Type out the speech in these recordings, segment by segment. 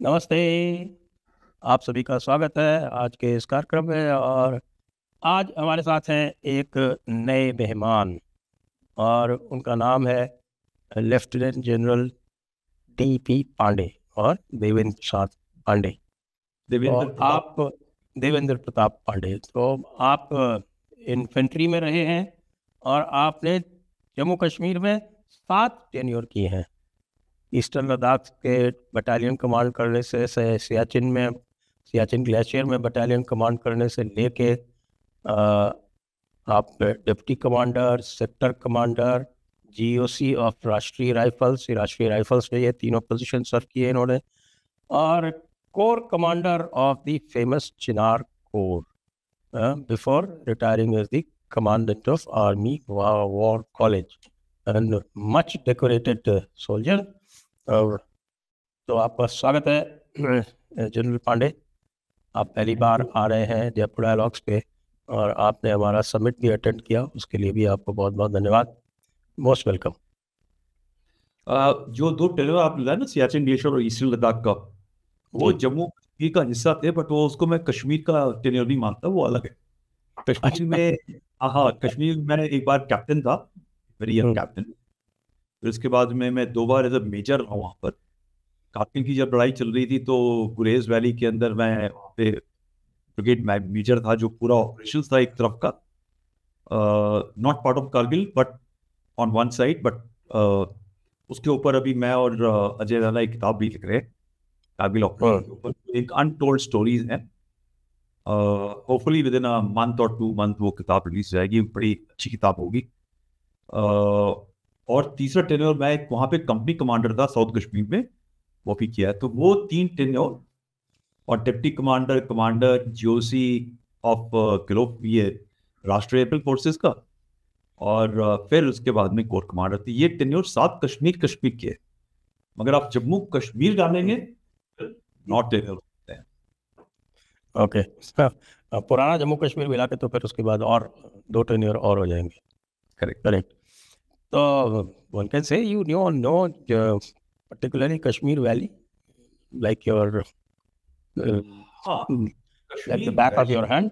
नमस्ते। आप सभी का स्वागत है आज के इस कार्यक्रम में। और आज हमारे साथ हैं एक नए मेहमान और उनका नाम है लेफ्टिनेंट जनरल टी.पी. पांडे और देवेंद्र प्रसाद पांडे। देवेंद्र और प्रताप। आप देवेंद्र प्रताप पांडे, तो आप इन्फेंट्री में रहे हैं और आपने जम्मू कश्मीर में 7 टेन्योर किए हैं। ईस्टर्न लद्दाख के बटालियन कमांड करने से सियाचिन ग्लेशियर में बटालियन कमांड करने से लेके आप deputy commander, sector commander, GOC of Rashtriya Rifles में ये तीनों पोजीशन सर्व किए इन्होंने। और corps commander of the famous Chinar corps before retiring as the commandant of army war college and much decorated soldier. और तो आपका स्वागत है जनरल पांडे। आप पहली बार आ रहे हैं जयपुर डायलॉग्स पे और आपने हमारा समिट भी अटेंड किया, उसके लिए भी आपको बहुत बहुत धन्यवाद। Most welcome. जो दो टेनर आप लाए ना, सियाचिन ग्लेशियर और ईस्टर्न लद्दाख का, वो जी। जम्मू कश्मीर का हिस्सा थे, बट वो उसको मैं कश्मीर का टेनर नहीं मानता, वो अलग है। कश्मीर अच्छा। में, हाँ, कश्मीर में मैं एक बार कैप्टन था, वेरी यंग कैप्टन। फिर उसके बाद में मैं 2 बार एज अ मेजर रहा वहाँ पर। कारगिल की जब लड़ाई चल रही थी तो गुरेज वैली के अंदर मैं वहाँ पे ब्रिगेड मेजर था, जो पूरा ऑपरेशन था एक तरफ का, not part of Kargil but on one side. But उसके ऊपर अभी मैं और अजय राणा एक किताब भी लिख रहे हैं कारगिल ऑपरेशन के ऊपर। एक अनटोल्ड स्टोरीज है। Hopefully with in a month और 2 मंथ वो किताब रिलीज हो जाएगी, बड़ी अच्छी किताब होगी। और तीसरा टेन्योर मैं वहाँ पे कंपनी कमांडर था साउथ कश्मीर में, वो भी किया है। तो वो 3 टेन्योर, और deputy commander, commander GOC of globe, ये राष्ट्रीय रैफल फोर्सेस का, और फिर उसके बाद में कोर कमांडर थी। ये टेन्योर 7 कश्मीर कश्मीर के है। मगर आप जम्मू कश्मीर डालेंगे, नॉट टेन्योर होते हैं। ओके। पुराना जम्मू कश्मीर मिला के तो फिर उसके बाद और 2 टेन्योर और हो जाएंगे। करेक्ट। करेक्ट। तो one can say you know particularly Kashmir Valley like your हाँ, like the Kashmir back of valley, your hand.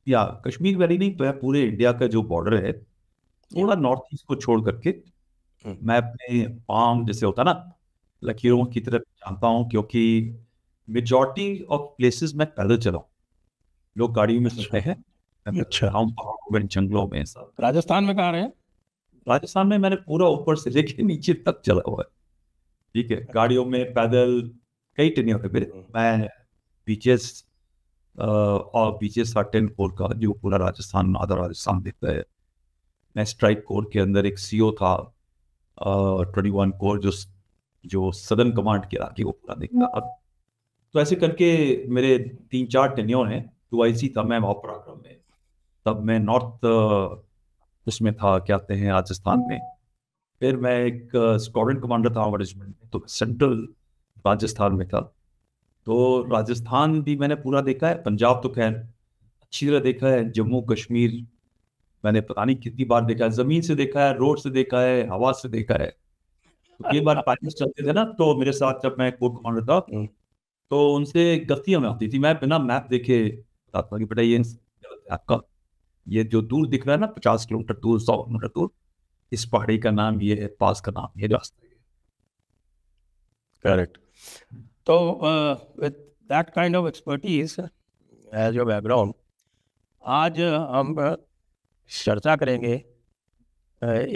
या कश्मीर वैली नहीं, पूरे इंडिया का जो बॉर्डर है, Yeah. थोड़ा नॉर्थ ईस्ट को छोड़ करके Hmm. मैं अपने पाम जैसे होता ना, लकीरों की तरफ जानता हूँ, क्योंकि मेजॉरिटी ऑफ प्लेसेस मैं पैदल चला हूँ। लोग गाड़ियों में चलते अच्छा। हैं, मैं पैदल अच्छा। चला हूँ पहाड़ों में, जंगलों में, सब। राजस्थान में कहाँ रहे हैं? राजस्थान में मैंने पूरा ऊपर से लेके नीचे तक चला हुआ है। ठीक है, गाड़ियों में, पैदल, कई टेनियों पे मेरे। मैं बीचेस, और बीचेस था 10 कोर का, जो पूरा राजस्थान, आधा राजस्थान देखता है। मैं स्ट्राइक कोर के अंदर एक सीओ था, 21 कोर, जो सदर्न कमांड के इलाके को पूरा देखता था। तो ऐसे करके मेरे 3-4 टेन्योर हैं। तो ऐसी था मैं वहाँ पराक्रम में, तब मैं नॉर्थ उसमें था, क्या कहते हैं, राजस्थान में। फिर मैं एक स्क्वाड्रन कमांडर था हमारे रेजिमेंट में, तो सेंट्रल राजस्थान में था। तो राजस्थान भी मैंने पूरा देखा है, पंजाब तो खैर अच्छी तरह देखा है, जम्मू कश्मीर मैंने पता नहीं कितनी बार देखा है, जमीन से देखा है, रोड से देखा है, हवा से देखा है। तो कई बार पायलट चलते थे ना, तो मेरे साथ जब मैं कोर कमांडर था, हम्म। तो उनसे गलतियां में आती थी। मैं बिना मैप देखे बताता था कि बेटा ये गलत है आपका, ये जो दूर दिख रहा है ना, 50 किलोमीटर दूर, 100 किलोमीटर दूर, इस पहाड़ी का नाम ये है, पास का नाम ये, रास्ता ये करेक्ट। तो with that kind of expertise as your background, आज हम चर्चा करेंगे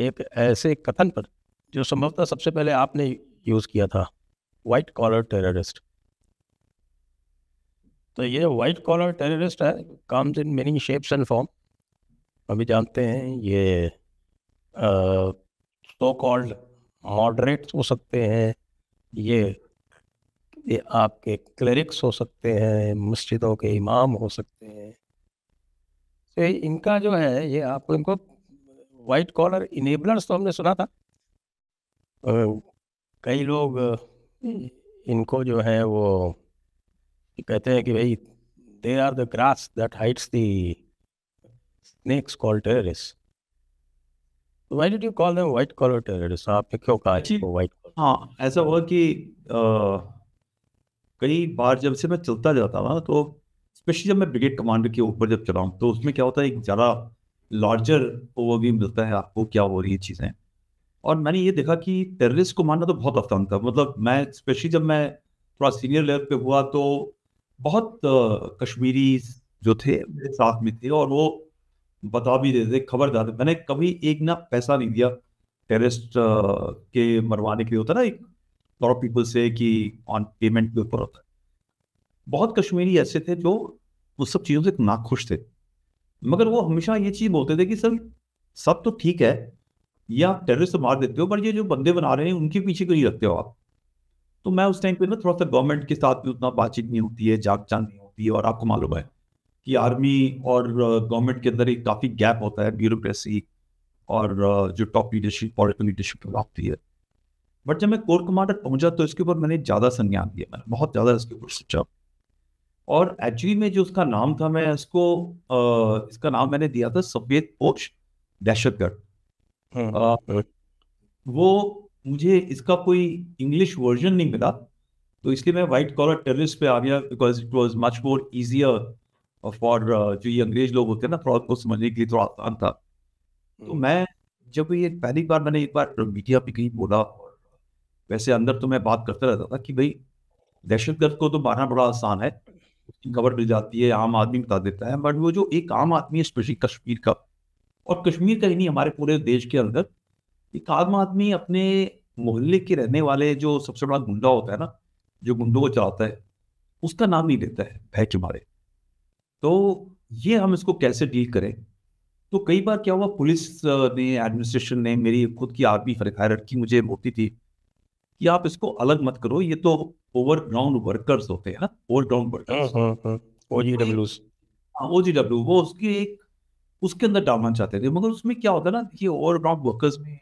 एक ऐसे कथन पर जो संभवतः सबसे पहले आपने यूज़ किया था, वाइट कॉलर टेररिस्ट। तो ये वाइट कॉलर टेररिस्ट है, comes in many shapes and form. अभी जानते हैं ये सो कॉल्ड मॉडरेट्स हो सकते हैं, ये आपके क्लेरिक्स हो सकते हैं, मस्जिदों के इमाम हो सकते हैं। तो इनका जो है, ये आपको इनको वाइट कॉलर इनेबलर्स तो हमने सुना था। अ, कई लोग इनको जो है वो कहते हैं कि भाई they are the grass that hides the snakes called terrorist. Why did you call them white collar terrorist? आपने क्यों कहा अच्छी। इसको व्हाइट कॉलर? हाँ, ऐसा हुआ कि कई बार जब से मैं चलता जाता ना, तो स्पेशली जब मैं ब्रिगेड कमांडर के ऊपर जब चला हूँ, तो उसमें क्या होता है, एक ज़्यादा लार्जर ओवरव्यू मिलता है आपको क्या हो रही है चीज़ें। और मैंने ये देखा कि टेररिस्ट को मारना तो बहुत आसान था। मतलब मैं स्पेशली जब मैं थोड़ा सीनियर लेवल पे हुआ, तो बहुत कश्मीरी जो थे मेरे साथ में थे, और वो बता भी देते थे, खबरदार। मैंने कभी एक ना पैसा नहीं दिया टेररिस्ट के मरवाने के लिए। होता है ना एक लॉट ऑफ पीपल से कि ऑन पेमेंट के ऊपर होता है। बहुत कश्मीरी ऐसे थे जो उस सब चीज़ों से नाखुश थे, मगर वो हमेशा ये चीज़ बोलते थे कि सर सब तो ठीक है, ये आप टेररिस्ट तो मार देते हो, पर ये जो बंदे बना रहे हैं उनके पीछे क्यों नहीं रखते हो आप। तो मैं उस टाइम पे ना थोड़ा सा गवर्नमेंट के साथ भी उतना बातचीत नहीं होती है, जाग चांद नहीं होती है, और आपको मालूम है कि आर्मी और गवर्नमेंट के अंदर एक काफ़ी गैप होता है, ब्यूरोक्रेसी और जो टॉप लीडरशिप पॉलिटिकल लीडरशिप होती है। बट जब मैं कोर कमांडर पहुंचा, तो इसके ऊपर मैंने ज़्यादा संज्ञान दिया, मैंने बहुत ज़्यादा इसके ऊपर सोचा। और एक्चुअली में जो उसका नाम था, मैं इसको इसका नाम मैंने दिया था सफेद पोश दहशतगर्द। अ, हम्म, वो मुझे इसका कोई इंग्लिश वर्जन नहीं मिला, तो इसलिए मैं वाइट कॉलर टेररिस्ट पे आ गया, because it was much more easier for जो ये अंग्रेज लोग होते हैं ना, थोड़ा उसको समझने के लिए थोड़ा आसान था। तो मैं जब ये पहली बार मैंने एक बार मीडिया पे कहीं बोला, और वैसे अंदर तो मैं बात करता रहता था कि भाई दहशतगर्द को तो मारना बड़ा आसान है, उसकी खबर मिल जाती है, आम आदमी बता देता है। बट वो जो एक आम आदमी है, स्पेशली कश्मीर का, और कश्मीर का ही नहीं, हमारे पूरे देश के अंदर एक आम आदमी अपने मोहल्ले के रहने वाले जो सबसे बड़ा गुंडा होता है ना, जो गुंडों को चलाता है, उसका नाम नहीं लेता है भय के मारे। तो ये हम इसको कैसे डील करें। तो कई बार क्या हुआ, पुलिस ने, एडमिनिस्ट्रेशन ने, मेरी खुद की आर्मी हायरार्की मुझे बोलती थी कि आप इसको अलग मत करो, ये तो ओवरग्राउंड वर्कर्स होते हैं ना, ओवरग्राउंड वर्कर्स। OGWs। ओजीडब्ल्यू वो उसकी एक उसके अंदर डालना चाहते थे, मगर उसमें क्या होता है ना, देखिए ओवरग्राउंड वर्कर्स में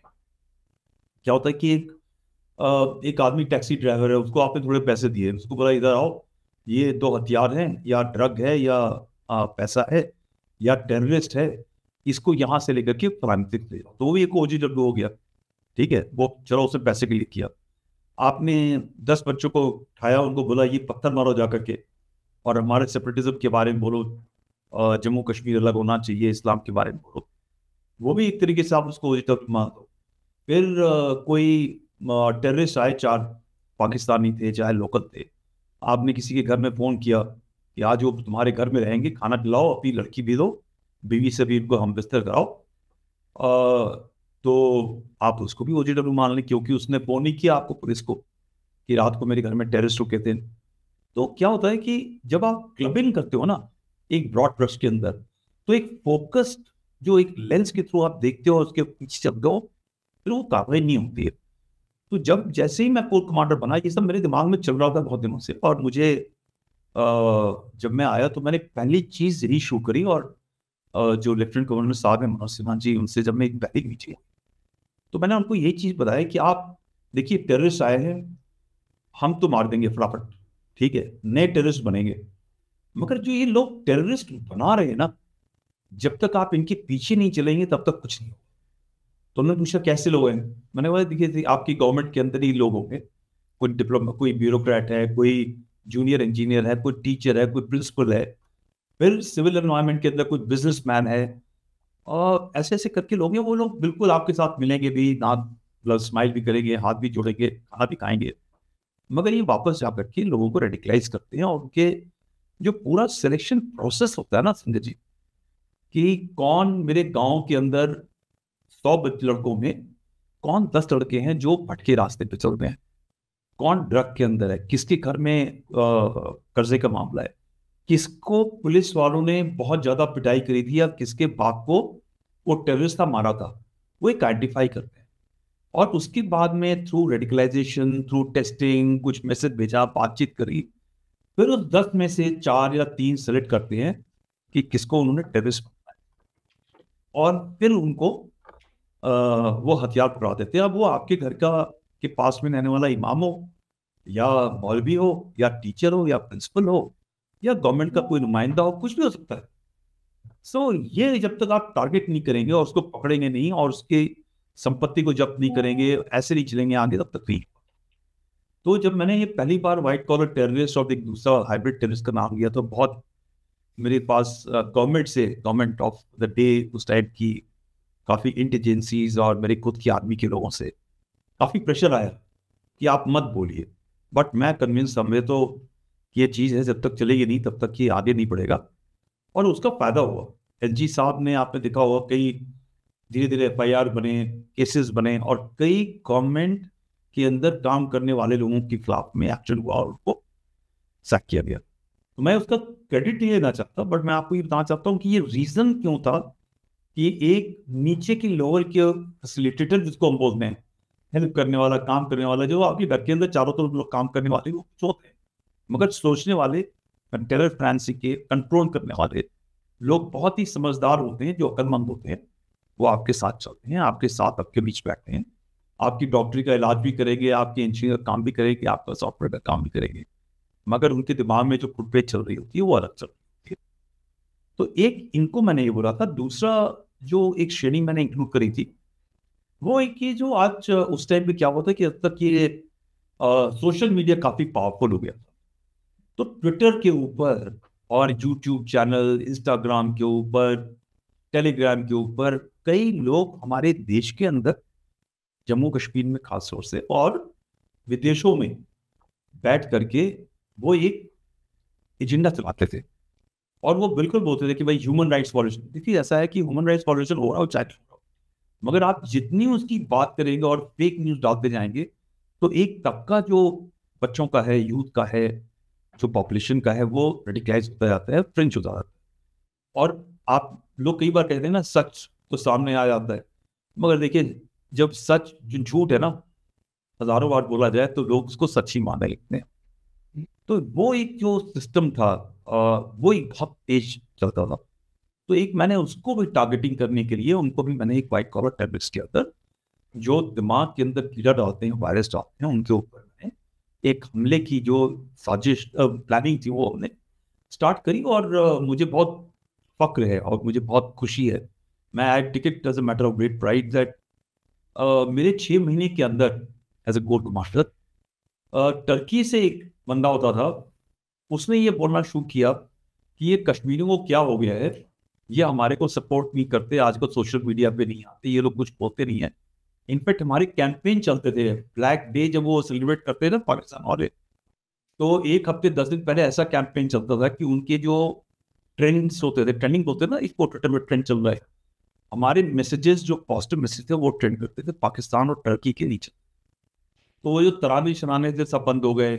क्या होता है कि एक आदमी टैक्सी ड्राइवर है, उसको आपने थोड़े पैसे दिए, उसको बोला इधर आओ, ये 2 हथियार हैं, या ड्रग है, या पैसा है, या टेररिस्ट है, इसको यहाँ से लेकर के फलाने तक ले जाओ। तो वो भी एक ओजीडब्ल्यू हो गया। ठीक है, वो चलो उसने पैसे के लिए किया। आपने 10 बच्चों को उठाया, उनको बोला ये पत्थर मारो जा करके, और हमारे सेपरेटिज्म के बारे में बोलो, जम्मू कश्मीर अलग होना चाहिए, इस्लाम के बारे में बोलो, वो भी एक तरीके से आप उसको ओजीडब्ल्यू मान दो। फिर कोई टेररिस्ट आए, 4 पाकिस्तानी थे चाहे लोकल थे, आपने किसी के घर में फ़ोन किया कि आज वो तुम्हारे घर में रहेंगे, खाना खिलाओ, अपनी लड़की भी दो, बीवी से भी इनको हम बिस्तर कराओ, तो आप उसको भी ओजीडब्ल्यू मान लें, क्योंकि उसने फ़ोन नहीं किया आपको, पुलिस को, कि रात को मेरे घर में टेररिस्ट रुके थे। तो क्या होता है कि जब आप क्लबिंग करते हो ना एक ब्रॉड ब्रश के अंदर, तो एक फोकस्ड, जो एक लेंस के थ्रू आप देखते हो और उसके पीछे चल गए हो, फिर वो कार्रवाई नहीं होती है। तो जब जैसे ही मैं कोर कमांडर बना, ये सब मेरे दिमाग में चल रहा था बहुत दिनों से, और मुझे जब मैं आया तो मैंने पहली चीज यही शुरू करी। और जो लेफ्टिनेंट गवर्नर साहब हैं मनोज सिन्हा जी, उनसे जब मैं एक बैठक मीटिंग, तो मैंने उनको यही चीज बताया कि आप देखिए टेररिस्ट आए हैं, हम तो मार देंगे फटाफट, ठीक है, नए टेररिस्ट बनेंगे, मगर जो ये लोग टेररिस्ट बना रहे हैं ना, जब तक आप इनके पीछे नहीं चलेंगे तब तक कुछ नहीं होगा। तो उन्होंने पूछा कैसे लोग हैं। मैंने बोला देखिए आपकी गवर्नमेंट के अंदर ही लोग होंगे, कोई डिप्लोमा, कोई ब्यूरोक्रेट है, कोई जूनियर इंजीनियर है, कोई टीचर है, कोई प्रिंसिपल है, फिर सिविल एनवायरनमेंट के अंदर कोई बिजनेसमैन है, और ऐसे ऐसे करके लोग हैं। वो लोग बिल्कुल आपके साथ मिलेंगे भी, दांत प्लस स्माइल भी करेंगे, हाथ भी जोड़ेंगे, खाना भी खाएंगे, मगर ये वापस जा करके लोगों को रेडिकलाइज करते हैं। और उनके जो पूरा सिलेक्शन प्रोसेस होता है ना संजय जी, कि कौन मेरे गांव के अंदर 100 लड़कों में कौन 10 लड़के हैं जो भटके रास्ते पे चल रहे हैं, कौन ड्रग के अंदर है, किसके घर में कर्जे का मामला है, किसको पुलिस वालों ने बहुत ज्यादा पिटाई करी थी, या किसके बाप को वो टेररिस्ट था मारा था, वो एक आइडेंटिफाई करते हैं। और उसके बाद में थ्रू रेडिकलाइजेशन, थ्रू टेस्टिंग, कुछ मैसेज भेजा, बातचीत करी, फिर उस 10 में से 4 या 3 सेलेक्ट करते हैं कि किसको उन्होंने टेररिस्ट बनाया, और फिर उनको वो हथियार पकड़ा देते हैं। अब वो आपके घर का के पास में रहने वाला इमाम हो, या मौलवी हो, या टीचर हो, या प्रिंसिपल हो, या गवर्नमेंट का कोई नुमाइंदा हो, कुछ भी हो सकता है। सो ये जब तक आप टारगेट नहीं करेंगे और उसको पकड़ेंगे नहीं, और उसकी संपत्ति को जब्त नहीं करेंगे, ऐसे नहीं चलेंगे आगे, तब तक नहीं। तो जब मैंने ये पहली बार व्हाइट कॉलर टेररिस्ट और एक दूसरा हाइब्रिड टेररिस्ट का नाम लिया, तो बहुत मेरे पास गवर्नमेंट ऑफ द डे उस टाइप की काफ़ी इंटेलिजेंसीज और मेरे खुद की आर्मी के लोगों से काफ़ी प्रेशर आया कि आप मत बोलिए। बट मैं कन्विंस था, मैं तो ये चीज़ है जब तक चलेगी नहीं तब तक ये आगे नहीं बढ़ेगा। और उसका फायदा हुआ। एलजी साहब ने, आपने देखा होगा, कई धीरे धीरे एफआईआर बने, केसेस बने, और कई गवर्नमेंट के अंदर काम करने वाले लोगों के खिलाफ में एक्शन हुआ और उनको सैक किया गया। तो मैं उसका क्रेडिट नहीं लेना चाहता, बट मैं आपको ये बताना चाहता हूँ कि ये रीजन क्यों था कि एक नीचे की लेवल के फैसिलिटेटर, जिसको हम बोलते हैं हेल्प करने वाला, काम करने वाला, जो आपके घर के अंदर चारों तरफ लोग काम करने वाले, वो कुछ होते हैं, मगर सोचने वाले, टेरर फ्रांसी के कंट्रोल करने वाले लोग बहुत ही समझदार होते हैं, जो अक्लमंद होते हैं। वो आपके साथ चलते हैं, आपके साथ आपके बीच बैठते हैं, आपकी डॉक्टरी का इलाज भी करेंगे, आपके इंजीनियर का काम भी करेंगे, आपका सॉफ्टवेयर का काम भी करेंगे, मगर उनके दिमाग में जो फुटपेज चल रही होती है वो अलग चल रही होती है। तो एक इनको मैंने ये बोला था। दूसरा जो एक श्रेणी मैंने इंक्लूड करी थी, वो एक ये जो आज उस टाइम पे क्या होता है कि अब तक ये सोशल मीडिया काफी पावरफुल हो गया था। तो ट्विटर के ऊपर और यूट्यूब चैनल, इंस्टाग्राम के ऊपर, टेलीग्राम के ऊपर कई लोग हमारे देश के अंदर, जम्मू कश्मीर में खास तौर से और विदेशों में बैठ करके वो एक एजेंडा चलाते थे। और वो बिल्कुल बोलते थे कि भाई ह्यूमन राइट्स वॉल्यूशन, देखिए ऐसा है कि ह्यूमन राइट्स वॉल्यूशन हो रहा हो चाहे, मगर आप जितनी उसकी बात करेंगे और फेक न्यूज डालते जाएंगे, तो एक तबका जो बच्चों का है, यूथ का है, जो पॉपुलेशन का है, वो रेडिकलाइज होता जाता है, फ्रिंज हो जाता है। और आप लोग कई बार कहते हैं ना, सच तो सामने आ जाता है, मगर देखिए जब सच, जो झूठ है ना, हजारों बार बोला जाए तो लोग उसको सच ही मानने लगते हैं। तो वो एक जो सिस्टम था, वो एक बहुत तेज चलता था। तो एक मैंने उसको भी टारगेटिंग करने के लिए उनको भी मैंने एक व्हाइट कॉलर टेररिस्ट के अंदर, जो दिमाग के अंदर कीड़ा डालते हैं, वायरस डालते हैं, उनके ऊपर मैंने एक हमले की जो साजिश, प्लानिंग थी, वो हमने स्टार्ट करी। और मुझे बहुत फक्र है और मुझे बहुत खुशी है, मैं I take it as a matter of great pride that मेरे 6 महीने के अंदर as a go to master, Turkey से एक बंदा होता था, उसने ये बोलना शुरू किया कि ये कश्मीरियों को क्या हो गया है, ये हमारे को सपोर्ट नहीं करते, आजकल सोशल मीडिया पे नहीं आते, ये लोग कुछ बोलते नहीं है। इनफैक्ट हमारे कैंपेन चलते थे, ब्लैक डे जब वो सेलिब्रेट करते थे ना पाकिस्तान वाले, तो एक हफ्ते 10 दिन पहले ऐसा कैंपेन चलता था कि उनके जो ट्रेंड्स होते थे, ट्रेंडिंग होते थे ना, इस ट्विटर में ट्रेंड चल रहा है, हमारे मैसेजेस जो पॉजिटिव मैसेज थे वो ट्रेंड करते थे पाकिस्तान और टर्की के नीचे। तो वो जो तराने शराने थे सब बंद हो गए।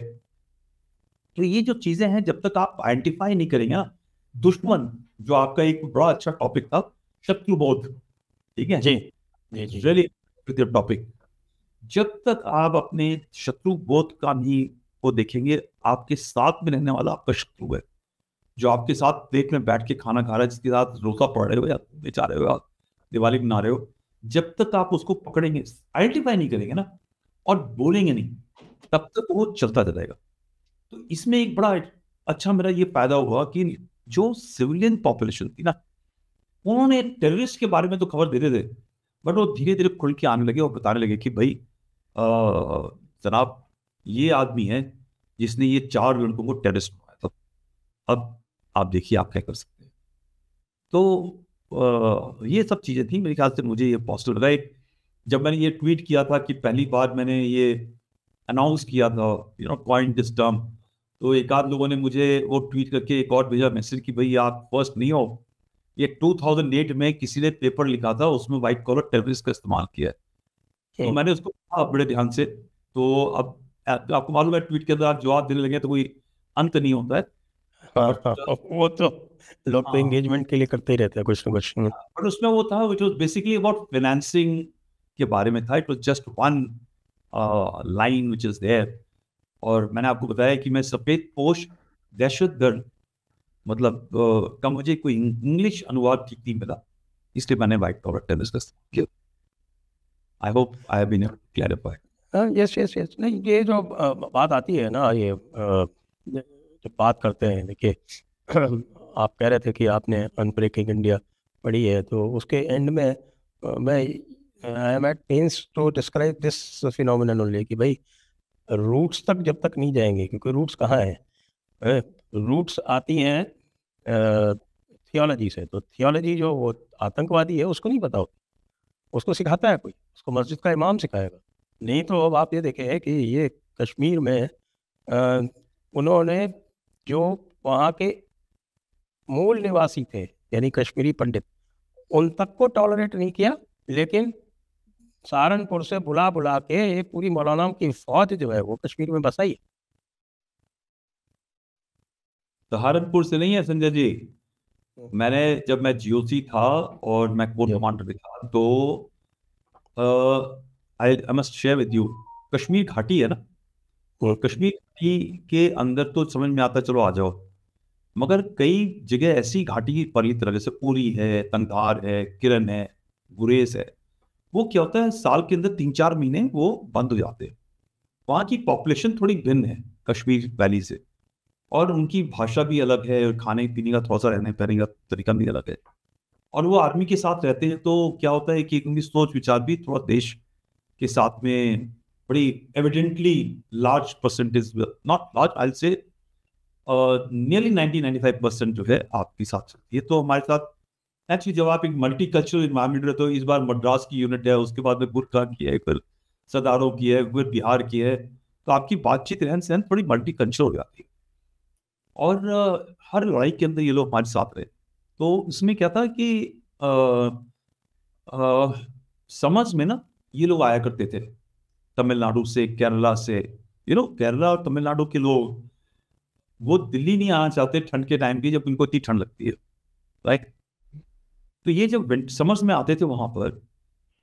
तो ये जो चीजें हैं, जब तक आप आइडेंटिफाई नहीं करेंगे ना, दुश्मन, जो आपका एक बड़ा अच्छा टॉपिक था, शत्रुबोध, ठीक है जी जी जी। रियली टॉपिक, जब तक आप अपने शत्रुबोध का नहीं को देखेंगे, आपके साथ में रहने वाला आपका शत्रु है, जो आपके साथ प्लेट में बैठ के खाना खा रहा है, जिसके साथ रोका पड़ रहे हो या बेचा रहे हो या दिवाली मना रहे हो, जब तक आप उसको पकड़ेंगे, आइडेंटिफाई नहीं करेंगे ना और बोलेंगे नहीं, तब तक वो चलता जाएगा। तो इसमें एक बड़ा अच्छा मेरा ये फायदा हुआ कि जो सिविलियन पॉपुलेशन थी ना, उन्होंने टेररिस्ट के बारे में तो खबर देते थे, बट वो धीरे धीरे खुल के आने लगे और बताने लगे कि भाई जनाब, ये आदमी है जिसने ये 4 लड़कों को टेररिस्ट बनाया था, अब आप देखिए आप क्या कर सकते हैं। तो ये सब चीज़ें थी, मेरे ख्याल से मुझे ये पॉजिटिव लगा। जब मैंने ये ट्वीट किया था कि पहली बार मैंने ये अनाउंस किया था, कॉइन दिस टर्म, तो एक आध लोगों ने मुझे वो ट्वीट करके एक और भेजा मैसेज कि भाई आप फर्स्ट नहीं हो, ये 2008 में किसी ने पेपर लिखा था, उसमें व्हाइट कॉलर टेररिस्ट का इस्तेमाल किया है। तो मैंने उसको पढ़ा बड़े ध्यान से। तो अब आपको मालूम है, ट्वीट के अंदर आप जवाब देने लगे तो कोई अंत नहीं होता है। हाँ बट हाँ, वो तो लोग तो हाँ, एंगेजमेंट के लिए करते ही रहते हैं कुछ ना कुछ। बट उसमें वो था, which was basically about financing के बारे में था। It was just one line which is there. और मैंने आपको बताया कि मैं सफेद पोश दहशत गर्द, मतलब का मुझे कोई इंग्लिश अनुवाद ठीक नहीं मिला, इसलिए मैंने व्हाइट कॉलर टेररिस्ट किया। I hope I have been able to clarify. Yes yes yes. नहीं, ये जो बात आती है ना, ये जब बात करते हैं, देखिए आप कह रहे थे कि आपने अनब्रेकिंग इंडिया पढ़ी है, तो उसके एंड में मैं I am at pains to describe this phenomenon only कि भाई रूट्स तक जब तक नहीं जाएंगे, क्योंकि रूट्स कहाँ हैं, रूट्स आती हैं थियोलॉजी से। तो थियोलॉजी जो वो आतंकवादी है उसको नहीं पता होती, उसको सिखाता है कोई, उसको मस्जिद का इमाम सिखाएगा। नहीं तो अब आप ये देखें कि ये कश्मीर में उन्होंने जो वहाँ के मूल निवासी थे यानी कश्मीरी पंडित, उन तक को टॉलरेट नहीं किया, लेकिन सहारनपुर से बुला बुला के ये पूरी मौलानाओं की फौज जो है वो कश्मीर में बसाई। सहारनपुर से नहीं है संजय जी। मैंने जब मैं जीओसी था और मैं कोर कमांडर भी था, तो I must share with you, Kashmir घाटी है ना, कश्मीर घाटी के अंदर तो समझ में आता चलो आ जाओ, मगर कई जगह ऐसी घाटी पड़ी तरह, जैसे उरी है, तंगधार है, किरण है, गुरेज है, वो क्या होता है साल के अंदर 3-4 महीने वो बंद हो जाते हैं। वहाँ की पॉपुलेशन थोड़ी भिन्न है कश्मीर वैली से, और उनकी भाषा भी अलग है, और खाने पीने का थोड़ा सा रहने पहने का तरीका भी अलग है, और वो आर्मी के साथ रहते हैं, तो क्या होता है कि उनकी सोच विचार भी थोड़ा देश के साथ में बड़ी evidently large percentage, not large, I say nearly 90-95% जो है आपके साथ चलती है। तो हमारे साथ एक्चुअली जब आप एक मल्टी कल्चरल इन्वायरमेंट में, तो इस बार मद्रास की यूनिट है, उसके बाद में गुरखा की है, फिर सरदारों की है, फिर बिहार की है, तो आपकी बातचीत रहन सहन बड़ी मल्टी कल्चरल हो जाती है। और हर लड़ाई के अंदर ये लोग हमारे साथ रहे। तो इसमें क्या था कि समझ में ना ये लोग आया करते थे तमिलनाडु से, केरला से, केरला और तमिलनाडु के लोग वो दिल्ली नहीं आना चाहते ठंड के टाइम की, जब उनको इतनी ठंड लगती है, राइट। तो ये जब समर्स में आते थे वहां पर,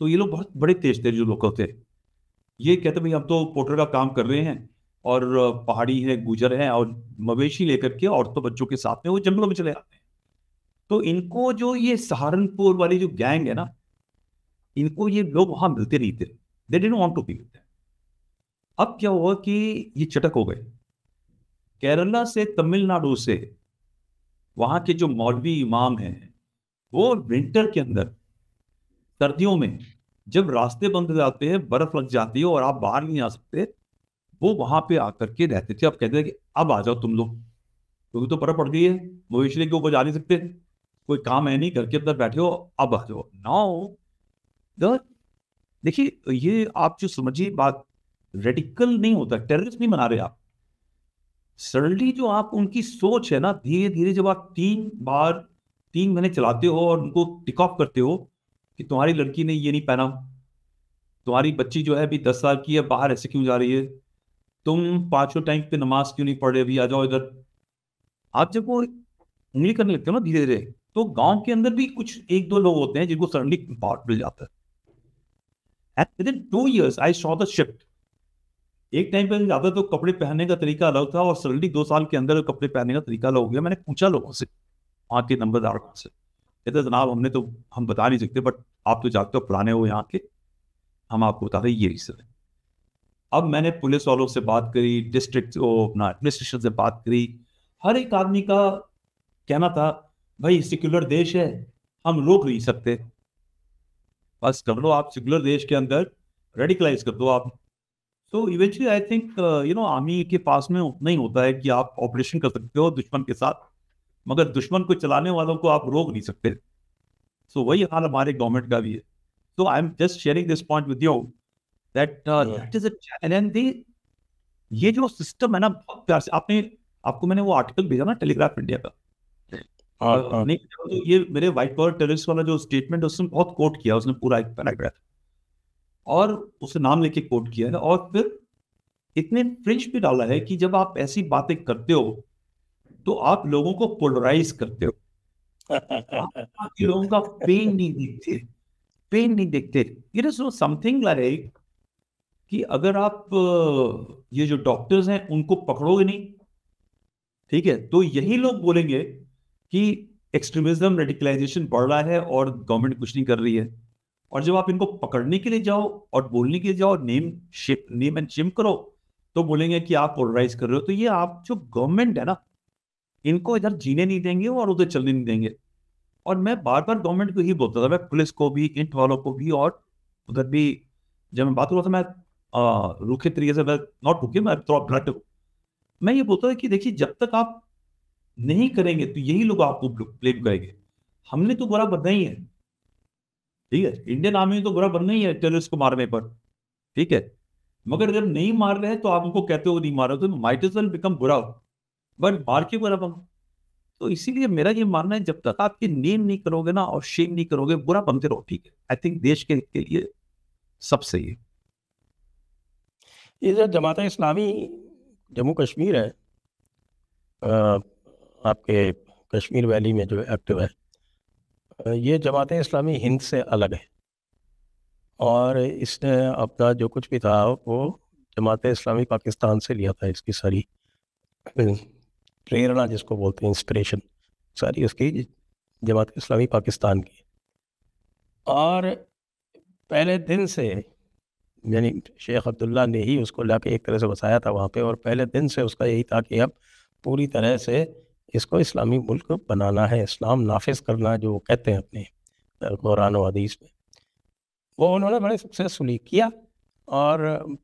तो ये लोग बहुत बड़े तेज थे जो लोग होते, ये कहते भाई हम तो पोर्टर का काम कर रहे हैं, और पहाड़ी है, गुजर है, और मवेशी लेकर के औरतों बच्चों के साथ में वो जंगलों में चले आते हैं। तो इनको जो ये सहारनपुर वाली जो गैंग है ना, इनको ये लोग वहां मिलते नहीं थे, they didn't want to be with them. अब क्या हुआ कि ये चटक हो गए, केरला से, तमिलनाडु से, वहां के जो मौलवी इमाम हैं, वो विंटर के अंदर, सर्दियों में जब रास्ते बंद हो जाते हैं, बर्फ लग जाती है और आप बाहर नहीं आ सकते, वो वहां पे आकर के रहते थे। अब कहते हैं कि अब आ जाओ तुम लोग, क्योंकि तो बर्फ पड़ गई है, मवेशी के ऊपर जा नहीं सकते, कोई काम है नहीं, घर के अंदर बैठे हो, अब आ जाओ नाउ। देखिए ये आप जो समझिए बात, रेडिकल नहीं होता, टेररिस्ट नहीं बना रहे आप, सडनली जो आप उनकी सोच है ना, धीरे धीरे जब आप 3 महीने चलाते हो और उनको टिक ऑफ करते हो कि तुम्हारी लड़की ने ये नहीं पहना, तुम्हारी बच्ची जो है अभी 10 साल की है, बाहर ऐसे क्यों जा रही है, तुम 5 टाइम पे नमाज क्यों नहीं पढ़ रहे, अभी आ जाओ इधर। आप जब वो उंगली करने लगते हो ना धीरे धीरे, तो गांव के अंदर भी कुछ 1-2 लोग होते हैं जिनको सडनली पावर मिल जाता है। And with in 2 years I saw the shift. एक टाइम पे जाता तो कपड़े पहनने का तरीका अलग था, और सडनली 2 साल के अंदर कपड़े पहनने का तरीका अलग हो गया। मैंने पूछा लोगों से, वहाँ के नंबरदार से, कहते जनाब हम बता नहीं सकते, बट आप तो जागते हो, पुराने हो यहाँ के, हम आपको बता रहे ये रीजन है। अब मैंने पुलिस वालों से बात करी, डिस्ट्रिक्ट अपना एडमिनिस्ट्रेशन से बात करी, हर एक आदमी का कहना था भाई सेक्युलर देश है, हम रोक नहीं सकते, बस कर लो आप सेक्युलर देश के अंदर, रेडिकलाइज कर दो आप। तो इवेंचुअली आई थिंक आर्मी के पास में उतना ही होता है कि आप ऑपरेशन कर सकते हो दुश्मन के साथ, मगर दुश्मन को चलाने वालों को आप रोक नहीं सकते। सो वही हाल हमारे गवर्नमेंट का भी है। So I'm just sharing this point with you that that is a challenge। ये जो सिस्टम है ना, बहुत प्यार से आपको मैंने वो आर्टिकल भेजा ना टेलीग्राफ इंडिया का, नहीं तो ये मेरे व्हाइट कॉलर टेररिस्ट वाला जो स्टेटमेंट है उसने बहुत कोट किया, उसने पूरा एक पैराग्राफ, और उसे नाम लेके कोट किया है, और फिर इतने फ्रिंज भी डाला है कि जब आप ऐसी बातें करते हो तो आप लोगों को पोलराइज करते हो, आप लोगों का पेन नहीं देखते, पेन नहीं देखते। इट इज समथिंग लाइक कि अगर आप ये जो डॉक्टर्स हैं उनको पकड़ोगे नहीं, ठीक है, तो यही लोग बोलेंगे कि एक्सट्रीमिज्म, रेडिकलाइजेशन बढ़ रहा है और गवर्नमेंट कुछ नहीं कर रही है। और जब आप इनको पकड़ने के लिए जाओ और बोलने के लिए जाओ, नेम एंड शेम करो, तो बोलेंगे कि आप पोलराइज कर रहे हो। तो ये आप जो गवर्नमेंट है ना, इनको इधर जीने नहीं देंगे और उधर चलने नहीं देंगे। और मैं बार बार गवर्नमेंट को ही बोलता था, मैं पुलिस को भी, इंट वालों को भी, और उधर भी जब मैं बात कर रहा था, मैं रूखे तरीके से, मैं नॉट रूखे, मैं थोड़ा ब्लंट हूं, मैं ये बोलता हूँ कि देखिए जब तक आप नहीं करेंगे तो यही लोग आपको ब्लेम करेंगे। हमने तो बुरा बनना ही है, ठीक है, इंडियन आर्मी में तो बुरा बनना ही है टेररिस्ट को मारने पर, ठीक है, मगर जब नहीं मार रहे हैं तो आप उनको कहते हो नहीं मार रहे, तो माइट एज वेल बिकम बुरा, बट मार के बुरा बनो। तो इसीलिए मेरा ये मानना है जब तक आपकी नेम नहीं करोगे ना और शेम नहीं करोगे, बुरा बनते रहो, ठीक है, आई थिंक देश के लिए सब सही है। ये जो जमात इस्लामी जम्मू कश्मीर है, आपके कश्मीर वैली में जो एक्टिव है, ये जमात इस्लामी हिंद से अलग है, और इसने अपना जो कुछ भी था वो जमात इस्लामी पाकिस्तान से लिया था। इसकी सारी प्रेरणा जिसको बोलते हैं, इंस्पिरेशन, सारी उसकी जमात इस्लामी पाकिस्तान की। और पहले दिन से, यानी शेख अब्दुल्ला ने ही उसको लाके एक तरह से बसाया था वहाँ पे, और पहले दिन से उसका यही था कि अब पूरी तरह से इसको इस्लामी मुल्क बनाना है, इस्लाम नाफिज करना है, जो वो कहते हैं अपने कुरान और हदीस में। वो उन्होंने बड़े सक्सेसफुली किया, और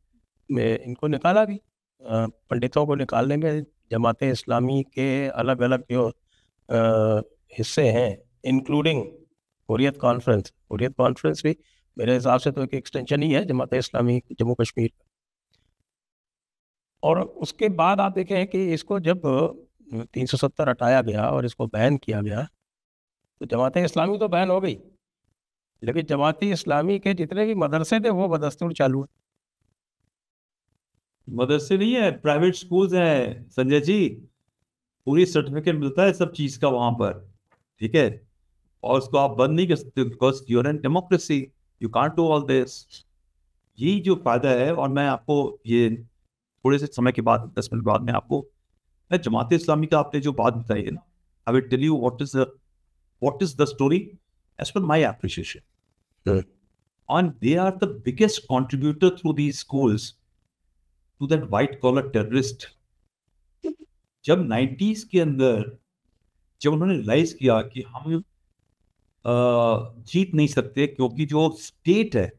इनको निकाला भी। पंडितों को निकालने में जमात इस्लामी के अलग अलग जो हिस्से हैं, इंक्लूडिंग हुर्रियत कॉन्फ्रेंस भी मेरे हिसाब से तो एक एक्सटेंशन ही है जमात इस्लामी जम्मू कश्मीर। और उसके बाद आप देखें कि इसको जब 370 हटाया गया और इसको बैन किया गया, तो जमात इस्लामी तो बैन हो गई, लेकिन जमात इस्लामी के जितने भी मदरसे थे वो बदस्तूर चालू है। मदरसे नहीं है, प्राइवेट स्कूल्स हैं संजय जी, पूरी सर्टिफिकेट मिलता है सब चीज का वहां पर, ठीक है, और उसको आप बंद नहीं कर सकते, because you're in democracy, you can't do all this. यही जो फायदा है। और मैं आपको ये थोड़े से समय के बाद, 10 मिनट बाद में आपको, मैं जमात इस्लामी का आपने जो बात बताई है ना, I will tell you what is the story as per my appreciation, and they are the biggest contributor through these schools to that white collar terrorist। जब 90s के अंदर जब उन्होंने रियलाइज किया कि हम जीत नहीं सकते, क्योंकि जो स्टेट है,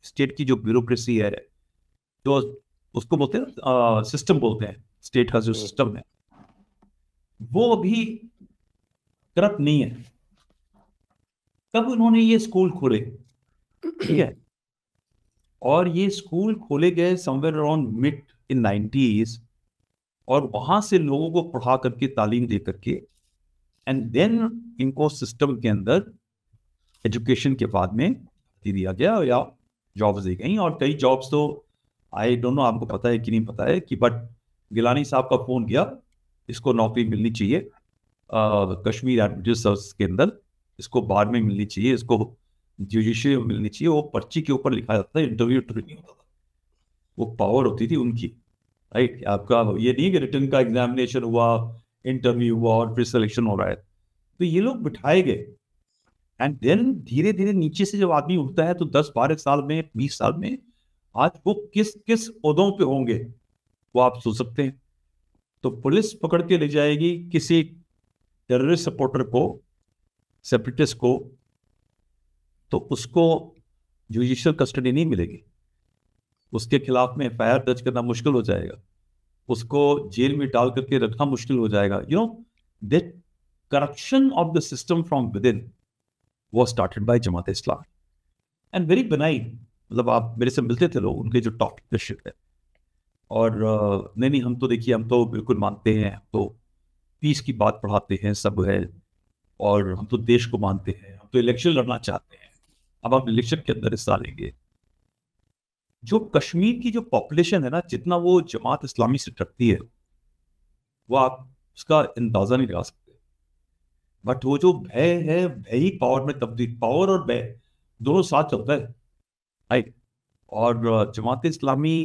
स्टेट की जो ब्यूरोक्रेसी है, जो उसको बोलते हैं सिस्टम बोलते हैं, स्टेट का जो सिस्टम है वो अभी करप्ट नहीं है, तब उन्होंने ये स्कूल खोले, ठीक है, और ये स्कूल खोले गए समवेयर अराउंड मिड इन 90s, और वहां से लोगों को पढ़ा करके, तालीम दे करके, एंड देन इनको सिस्टम के अंदर एजुकेशन के बाद में दे दिया गया या जॉब्स दी गई। और कई जॉब्स तो आई डोंट नो आपको पता है कि नहीं पता है कि, बट गिलानी साहब का फोन गया, इसको नौकरी मिलनी चाहिए कश्मीर एडमिनिस्ट्रेटिव सर्विस के अंदर, इसको बाद में मिलनी चाहिए, इसको जुडिशरी में मिलनी चाहिए। वो पर्ची के ऊपर लिखा जाता था, इंटरव्यू नहीं होता था, वो पावर होती थी उनकी, राइट। आपका ये नहीं कि रिटर्न का एग्जामिनेशन हुआ, इंटरव्यू हुआ और फिर सिलेक्शन हो रहा है, तो ये लोग बिठाए गए, एंड देन धीरे धीरे नीचे से जब आदमी उठता है तो 10-12 साल में, 20 साल में आज वो किस किस ओहदों पे होंगे वो आप सोच सकते हैं। तो पुलिस पकड़ के ले जाएगी किसी टेररिस्ट सपोर्टर को, सेपरेटिस्ट को, तो उसको जुडिशियल कस्टडी नहीं मिलेगी, उसके खिलाफ में एफआईआर दर्ज करना मुश्किल हो जाएगा, उसको जेल में डाल करके रखना मुश्किल हो जाएगा। You know that corruption of the system from with in was started by Jamaat Islam, and very benign। मतलब आप मेरे से मिलते थे लोग, उनके जो टॉप लीडरशिप है, और नहीं हम तो देखिए, हम तो बिल्कुल मानते हैं, तो पीस की बात पढ़ाते हैं, सब है, और हम तो देश को मानते हैं, हम तो इलेक्शन लड़ना चाहते हैं, अब हम इलेक्शन के अंदर हिस्सा लेंगे। जो कश्मीर की जो पॉपुलेशन है ना, जितना वो जमात इस्लामी से डरती है, वो आप उसका अंदाजा नहीं लगा सकते। बट वो जो भय है, भय ही पावर में तब्दील, पावर और भय दोनों साथ चलता है, राइट। और जमात इस्लामी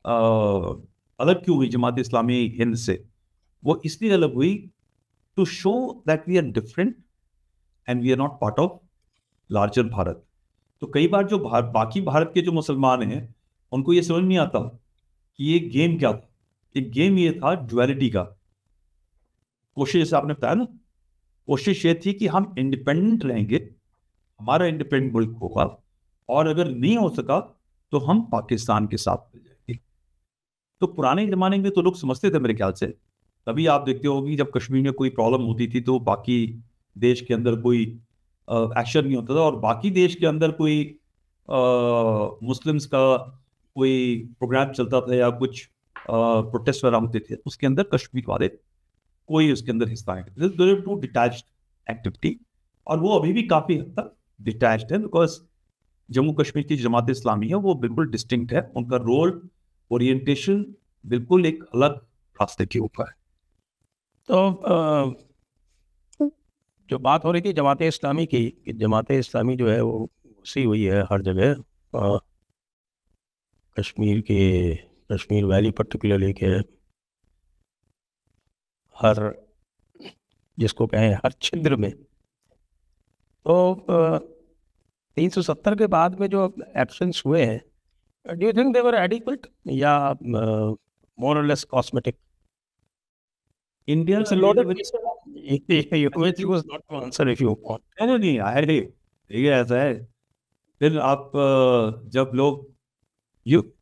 अलग क्यों हुई, जमात इस्लामी हिंद से? वो इसलिए अलग हुई to show that we are different and we are not part of larger Bharat. तो कई बार जो बाकी भारत के जो मुसलमान हैं, उनको ये समझ नहीं आता कि ये गेम क्या था। एक गेम ये था ड्युअलिटी का। कोशिश, जैसे आपने बताया ना, कोशिश ये थी कि हम इंडिपेंडेंट रहेंगे, हमारा इंडिपेंडेंट मुल्क होगा, और अगर नहीं हो सका तो हम पाकिस्तान के साथ मिल जाएंगे। तो पुराने ज़माने में तो लोग समझते थे मेरे ख्याल से। तभी आप देखते हो कि जब कश्मीर में कोई प्रॉब्लम होती थी तो बाकी देश के अंदर कोई एक्शन नहीं होता था, और बाकी देश के अंदर कोई मुस्लिम्स का कोई प्रोग्राम चलता था या कुछ प्रोटेस्ट वगैरह होते थे, उसके अंदर कश्मीर वाले कोई उसके अंदर हिस्सा नहीं करते। टू डिटैच्ड एक्टिविटी, और वो अभी भी काफ़ी हद तक डिटैच्ड है, बिकॉज जम्मू कश्मीर की जमात इस्लामी है वो बिल्कुल डिस्टिंक्ट है, उनका रोल ओरिएंटेशन बिल्कुल एक अलग रास्ते के ऊपर है। तो जो बात हो रही थी जमात इस्लामी की, कि जमात इस्लामी जो है वो घुसी हुई है हर जगह, कश्मीर वैली पर्टिकुलरली के हर, जिसको कहें हर छिद्र में। तो 370 के बाद में जो एक्शंस हुए हैं, do you think they were adequate या मोर और less cosmetic? India It's a loaded question. Which was not to answer if you want. नहीं आए ठीक है, ऐसा है। फिर आप जब लोग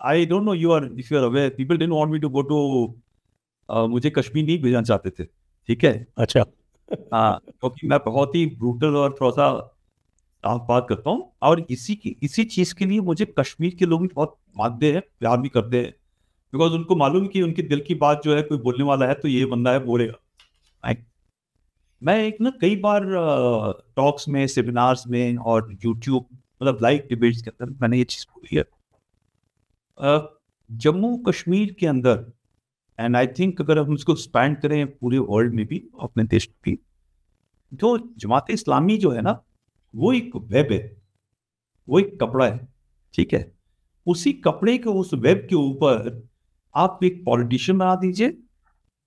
I don't know, you are if you are aware, people didn't want me to go to, मुझे कश्मीर नहीं भेजना चाहते थे, ठीक है। अच्छा। हाँ, क्योंकि मैं बहुत ही ब्रूटल और थोड़ा सा साफ बात करता हूँ, और इसी चीज के लिए मुझे कश्मीर के लोग भी बहुत मानते हैं, प्यार भी करते हैं, बिकॉज उनको मालूम है कि उनके दिल की बात जो है कोई बोलने वाला है तो ये बंदा है बोलेगा। मैं एक ना कई बार टॉक्स में, सेमिनार्स में और यूट्यूब मतलब लाइव डिबेट्स के अंदर मैंने ये चीज़ बोली है, जम्मू कश्मीर के अंदर, एंड आई थिंक अगर हम इसको स्पैंड करें पूरे वर्ल्ड में भी, अपने देश में भी, जो जमात इस्लामी जो है ना, वो एक वेब है, वो एक कपड़ा है, ठीक है। उसी कपड़े के उस वेब के ऊपर आप एक पॉलिटिशियन बना दीजिए,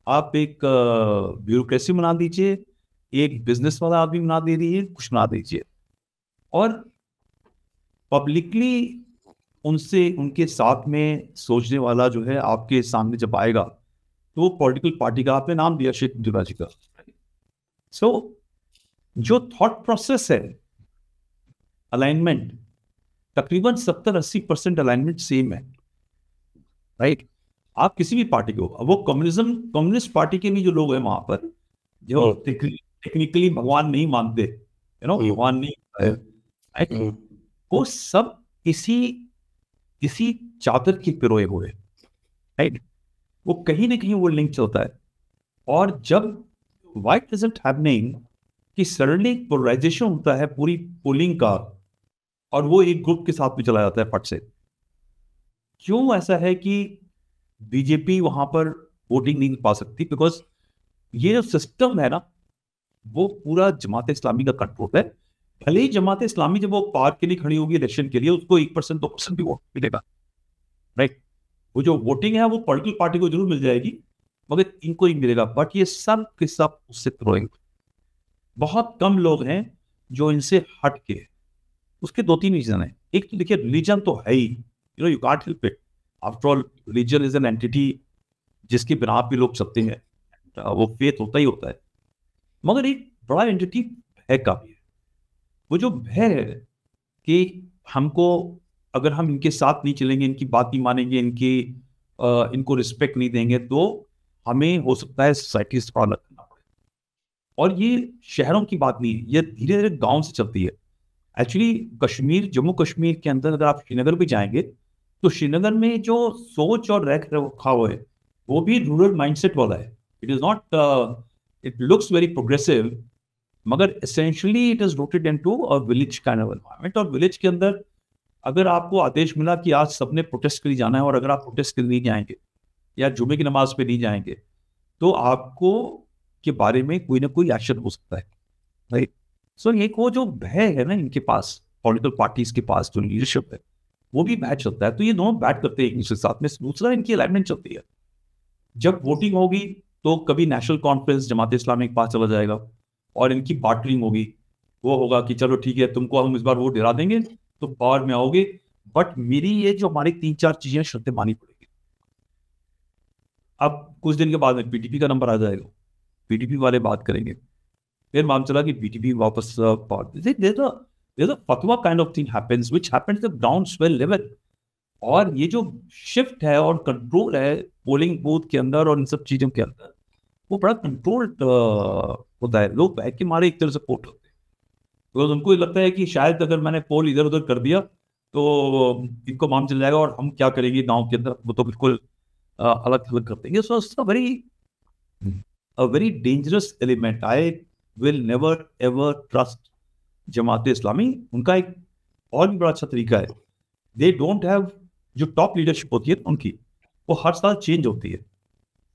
आप एक ब्यूरोक्रेसी बना दीजिए, एक बिजनेस वाला आदमी बना दे दीजिए, कुछ बना दीजिए, और पब्लिकली उनसे, उनके साथ में सोचने वाला जो है आपके सामने जब आएगा तो वो पॉलिटिकल पार्टी का, आपने नाम दिया शेख अब्दुल्ला जी का, सो जो थॉट प्रोसेस है, अलाइनमेंट तकरीबन 70-80% अलाइनमेंट सेम है, राइट। आप किसी भी पार्टी को, वो कम्युनिस्ट पार्टी के भी जो लोग हैं वहां पर, जो टेक्निकली भगवान नहीं मानते, यू नो, भगवान नहीं है, वो सब इसी चादर के पिरोए हुए, राइट। वो कहीं ना कहीं वो लिंक चलता है, और जब व्हाट इज इट हैपनिंग कि सडनली पोलराइजेशन होता है पूरी पोलिंग का, और वो एक ग्रुप के साथ में चला जाता है फट से। क्यों ऐसा है कि बीजेपी वहां पर वोटिंग नहीं पा सकती? बिकॉज ये जो सिस्टम है ना, वो पूरा जमात इस्लामी का कंट्रोल है। भले ही जमात इस्लामी जब वो पार के लिए खड़ी होगी इलेक्शन के लिए, उसको 1% 2% भी वोट मिलेगा, राइट। वो जो वोटिंग है वो पॉलिटिकल पार्टी को जरूर मिल जाएगी, मगर इनको ही मिलेगा। बट ये सब के सब उससे थ्रोइंग, बहुत कम लोग हैं जो इनसे हट के। उसके 2-3 रीजन है। एक तो देखिए, रिलीजन तो है ही, you know, you can't help it, after all religion is an entity जिसकी बिना पे लोग चलते हैं, वो फेथ होता ही होता है। मगर एक बड़ा एंटिटी भय का भी है। वो जो भय है कि हमको, अगर हम इनके साथ नहीं चलेंगे, इनकी बात नहीं मानेंगे, इनको रिस्पेक्ट नहीं देंगे, तो हमें हो सकता है सोसाइटी से अलग करना पड़े। और ये शहरों की बात नहीं है, ये धीरे धीरे गांव से चलती है। एक्चुअली कश्मीर, जम्मू कश्मीर के अंदर अगर आप श्रीनगर भी जाएंगे, तो श्रीनगर में जो सोच और रख रखाव है वो भी रूरल माइंडसेट वाला है। It is not, it looks very progressive, मगर essentially it is rooted into a village kind of environment. और विलेज के अंदर अगर आपको आदेश मिला कि आज सबने प्रोटेस्ट के लिए जाना है, और अगर आप प्रोटेस्ट के लिए नहीं जाएंगे या जुमे की नमाज पे नहीं जाएंगे, तो आपको के बारे में कोई ना कोई एक्शन हो सकता है, राइट। सो एक वो जो भय है ना इनके पास, पॉलिटिकल पार्टीज के पास जो लीडरशिप है, वो भी बैठ चलता है। तो ये दोनों बैठ करते हैं एक दूसरे के साथ में। दूसरा, इनकी अलाइनमेंट चलती है। जब वोटिंग होगी तो कभी नेशनल कॉन्फ्रेंस जमात इस्लामी के पास चला जाएगा, और इनकी बार्टरिंग होगी। वो होगा कि चलो ठीक है, तुमको हम इस बार वोट दिला देंगे, तो पावर में आओगे, बट मेरी ये जो हमारी 3-4 चीजें शर्तें मानी पड़ेगी। अब कुछ दिन के बाद में पीटीपी का नंबर आ जाएगा, पीटीपी वाले बात करेंगे, फिर मालूम चला कि पीटीपी वापस there's a fatwa kind of thing happens, which happens at the groundswell level. और ये जो शिफ्ट है और कंट्रोल है पोलिंग बूथ के अंदर और इन सब चीजों के अंदर, वो बड़ा कंट्रोल्ड होता है। लोग बैठ के मारे एक तरह से वोट होते हैं, बिकॉज उनको ये लगता है कि शायद अगर मैंने पोल इधर उधर कर दिया तो इनको मालूम चल जाएगा और हम क्या करेंगे गांव के अंदर, वो तो बिल्कुल अलग थलग कर देंगे। So it's a very dangerous element. I will never ever trust Jamaat Islami. उनका एक और भी बड़ा अच्छा तरीका है, दे डोंट हैव, जो टॉप लीडरशिप होती है उनकी, वो हर साल चेंज होती है।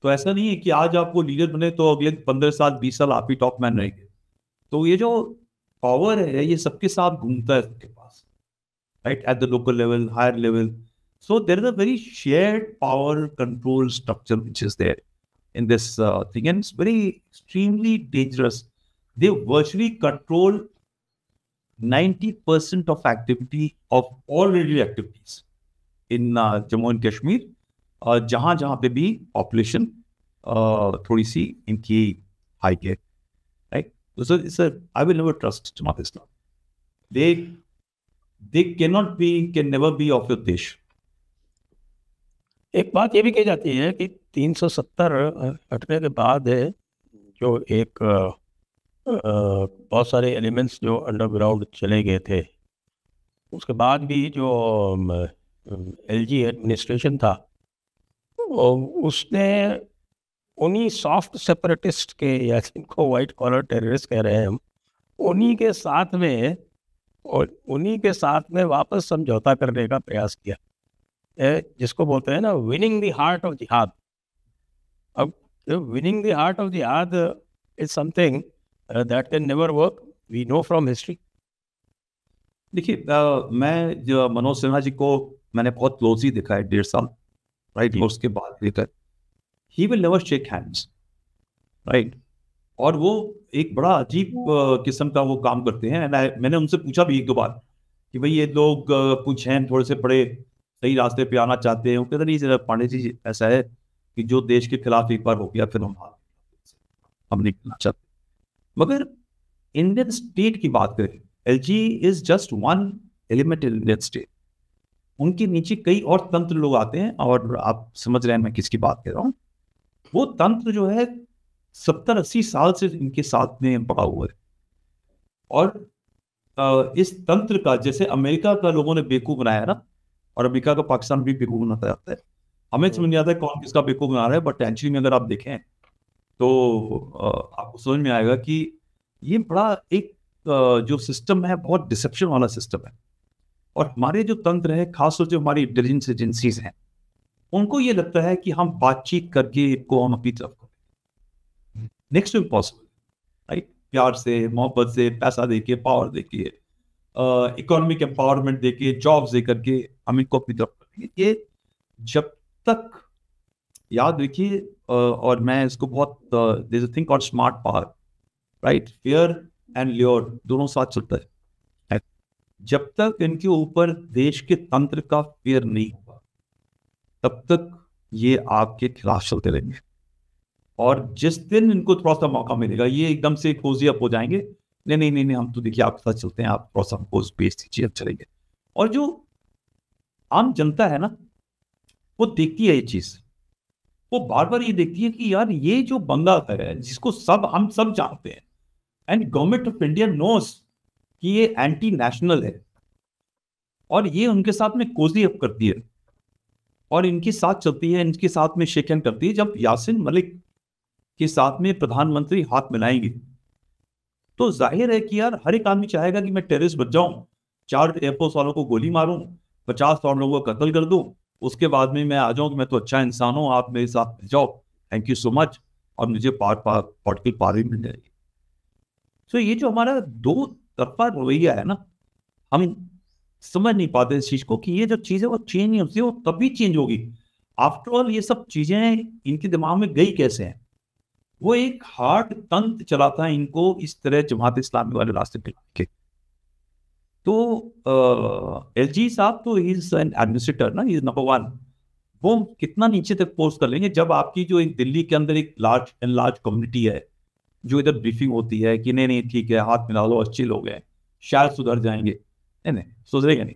तो ऐसा नहीं है कि आज आपको लीडर बने तो अगले 15 साल 20 साल आप ही टॉप मैन रहेंगे। तो ये जो पावर है ये सबके साथ घूमता है सबके पास, right, at the local level, higher level. So there is a very shared power control structure which is there in this thing, and it's very extremely dangerous. They virtually control 90% of activity of all radio activities in Jammu and Kashmir, जहाँ जहाँ पे भी population थोड़ी सी इनकी high है, right? So it's a, I will never trust Jamaat Islam. They can never be of your देश। एक बात ये भी कही जाती है कि 370 हटने के बाद जो एक बहुत सारे एलिमेंट्स जो अंडरग्राउंड चले गए थे, उसके बाद भी जो एलजी एडमिनिस्ट्रेशन था उसने उन्हीं सॉफ्ट सेपरेटिस्ट के, या जिनको वाइट कॉलर टेररिस्ट कह रहे हैं हम, उन्हीं के साथ में वापस समझौता करने का प्रयास किया, जिसको बोलते हैं ना विनिंग द हार्ट ऑफ जिहाद। अब विनिंग द हार्ट ऑफ जिहाद is something that can never work, we know from history. देखिए, मैं जो मनोज सिन्हा जी को मैंने बहुत क्लोजली देखा है 1.5 साल, राइट, उसके बाद लेकर he will never shake hands, right, और वो एक बड़ा अजीब किस्म का वो काम करते हैं। मैंने उनसे पूछा भी 1-2 बार कि भाई ये लोग कुछ हैं थोड़े से बड़े सही रास्ते पे आना चाहते हैं। कहते नहीं सर पांडे जी, ऐसा है कि जो देश के खिलाफ एक बार हो गया फिर हम नहीं करना चाहते। मगर इंडियन स्टेट की बात करें, LG is just one element in Indian state. उनके नीचे कई और तंत्र लोग आते हैं, और आप समझ रहे हैं मैं किसकी बात कर रहा हूँ। वो तंत्र जो है 70-80 साल से इनके साथ में पड़ा हुआ है, और इस तंत्र का, जैसे अमेरिका का लोगों ने बेवकूफ बनाया ना, और अमेरिका का पाकिस्तान भी बेवकूफ बनाता जाता है। हमें समझ नहीं आता है कौन किसका बेवकूफ बना रहा है, बट एक्चुअली में अगर आप देखें तो आपको समझ में आएगा कि ये बड़ा एक जो सिस्टम है बहुत डिसेप्शन वाला सिस्टम है। और हमारे जो तंत्र है, खासतौर से हमारी इंटेलिजेंस एजेंसीज हैं, उनको ये लगता है कि हम बातचीत करके इनको हम अपनी तरफ करें, नेक्स्ट टू इम्पॉसिबल, राइट, प्यार से, मोहब्बत से, पैसा देके, पावर देके, इकोनॉमिक एम्पावरमेंट देके, जॉब्स दे करके हम इनको अपनी तरफ करेंगे। ये जब तक, याद रखिए, और मैं इसको बहुत there is a thing called smart power, right, fear and lure दोनों साथ चलता है। जब तक इनके ऊपर देश के तंत्र का फियर नहीं होगा तब तक ये आपके खिलाफ चलते रहेंगे, और जिस दिन इनको थोड़ा सा मौका मिलेगा ये एकदम से कोजी अप हो जाएंगे, नहीं, हम तो देखिए आपके साथ चलते हैं, आप थोड़ा सा हमको स्पेस दीजिए, अब चलेंगे। और जो आम जनता है ना, वो देखती है ये चीज, वो बार बार ये देखती है कि यार ये जो बंदा है जिसको हम सब जानते हैं, and government of India knows कि ये एंटी नेशनल है, और ये उनके साथ में कोजी अप करती है और इनके साथ चलती है, इनके साथ में शेक हैंड करती है। जब यासीन मलिक के साथ में प्रधानमंत्री हाथ मिलाएंगे तो जाहिर है कि यार हर एक आदमी चाहेगा कि मैं टेररिस्ट बच जाऊं, 4 एयरफोर्स वालों को गोली मारूं, 50 और लोगों को कत्ल कर दूं, उसके बाद में मैं आ जाऊं कि मैं तो अच्छा इंसान हूं, आप मेरे साथ मिल जाओ, थैंक यू सो मच, और मुझे पॉलिटिकल पावर भी मिल जाएगी। तो ये जो हमारा दो तरफा रवैया है ना, हम समझ नहीं पाते इस चीज को कि ये जो चीज है वो चेंज नहीं होती, वो तभी चेंज होगी। आफ्टर ऑल ये सब चीजें इनके दिमाग में गई कैसे हैं? वो एक हार्ड तंत्र चलाता है इनको इस तरह जमात इस्लामी वाले रास्ते पे के। तो एलजी साहब तो ही इज एन एडमिनिस्ट्रेटर ना, ही इज नंबर 1। वो कितना नीचे तक पोस्ट कर लेंगे जब आपकी जो एक दिल्ली के अंदर एक लार्ज कम्युनिटी है जो इधर ब्रीफिंग होती है कि नहीं ठीक है, हाथ मिला लो, अच्छे लोग हैं, शायद सुधर जाएंगे। नहीं सुधरेगा नहीं।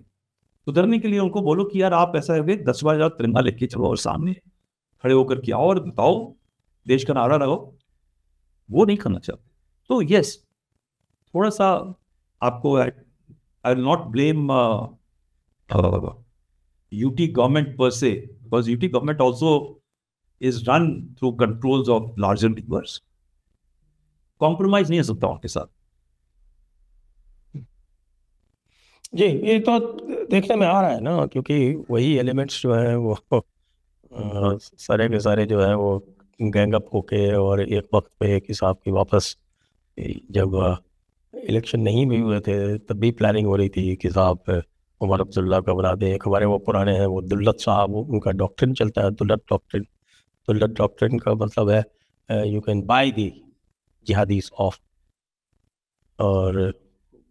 सुधरने के लिए उनको बोलो कि यार आप ऐसा है 10,000 तिरंगा लेके चलो और सामने खड़े होकर के आओ और बताओ, देश का नारा लगाओ। वो नहीं करना चाहते। तो यस, थोड़ा सा आपको I will not blame UT government पर से, because UT government also is run through controls of larger levers. Compromise नहीं हो सकता उनके साथ। जी, ये तो देखने में आ रहा है ना, क्योंकि वही एलिमेंट्स जो है वो सारे के सारे जो है वो गैंगअप होके और एक वक्त पे एक हिसाब की वापस, जब इलेक्शन नहीं भी हुए थे तब भी प्लानिंग हो रही थी कि साहब उमर अब्दुल्ला का बना दें। एक हमारे वो पुराने हैं, वो दुल्लत साहब, उनका डॉक्ट्रिन चलता है, दुल्लत डॉक्ट्रिन। दुल्लत डॉक्ट्रिन का मतलब है you can by the jihadis of, और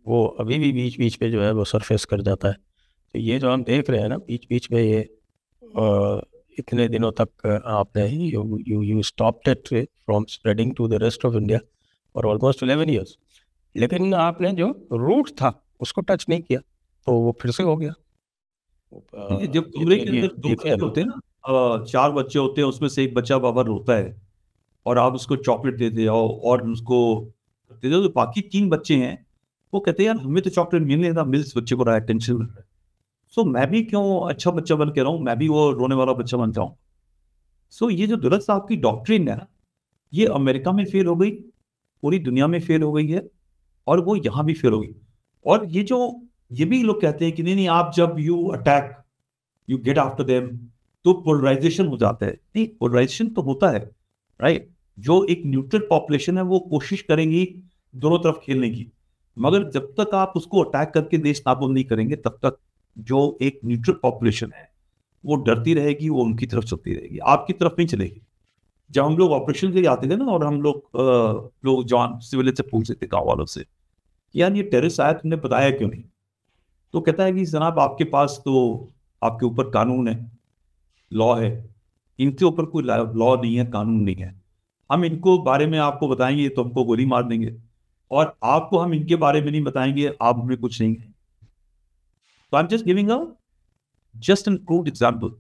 वो अभी भी बीच बीच पे जो है वो सरफेस कर जाता है। तो ये जो हम देख रहे हैं ना बीच बीच में, ये इतने दिनों तक आपने you stopped it from spreading to the rest of India for almost 11 years, लेकिन आपने जो रूट था उसको टच नहीं किया, तो वो फिर से हो गया। जब कमरे के अंदर 2 बच्चे होते हैं ना, 4 बच्चे होते हैं, उसमें से एक बच्चा बाबा रोता है और आप उसको चॉकलेट देते हो और उसको दे दो, तो बाकी 3 बच्चे हैं वो कहते हैं यार हमें तो चॉकलेट मिल नहीं रहा, मिल इस बच्चे को रहा है, टेंशन मिल रहा है। सो मैं भी क्यों अच्छा बच्चा बन के रहा हूँ, मैं भी वो रोने वाला बच्चा बन जाऊँ। सो ये जो दुल्लत साहब की डॉक्ट्रिन है ना, ये अमेरिका में फेल हो गई, पूरी दुनिया में फेल हो गई है, और वो यहाँ भी फेल हो गई। और ये भी लोग कहते हैं कि नहीं आप जब you attack, you get after them, तो पोलराइजेशन हो जाता है। नहीं, पोलराइजेशन तो होता है, राइट। जो एक न्यूट्रल पॉपुलेशन है वो कोशिश करेंगी दोनों तरफ खेलने की, मगर जब तक आप उसको अटैक करके देश नाबूद नहीं करेंगे तब तक जो एक न्यूट्रल पॉपुलेशन है वो डरती रहेगी, वो उनकी तरफ चलती रहेगी, आपकी तरफ नहीं चलेगी। जब हम लोग ऑपरेशन के लिए आते थे ना, और हम लोग जॉन सिविल से पूछते थे गाँव वालों से, यार ये टेररिस्ट आया तुमने बताया क्यों नहीं? तो कहता है कि जनाब आपके पास तो आपके ऊपर कानून है, लॉ है, इनके ऊपर कोई लॉ नहीं है, कानून नहीं है। हम इनको बारे में आपको बताएंगे तो हमको गोली मार देंगे, और आपको हम इनके बारे में नहीं बताएंगे, आप हमें कुछ नहीं है। तो I am just giving just an crude example,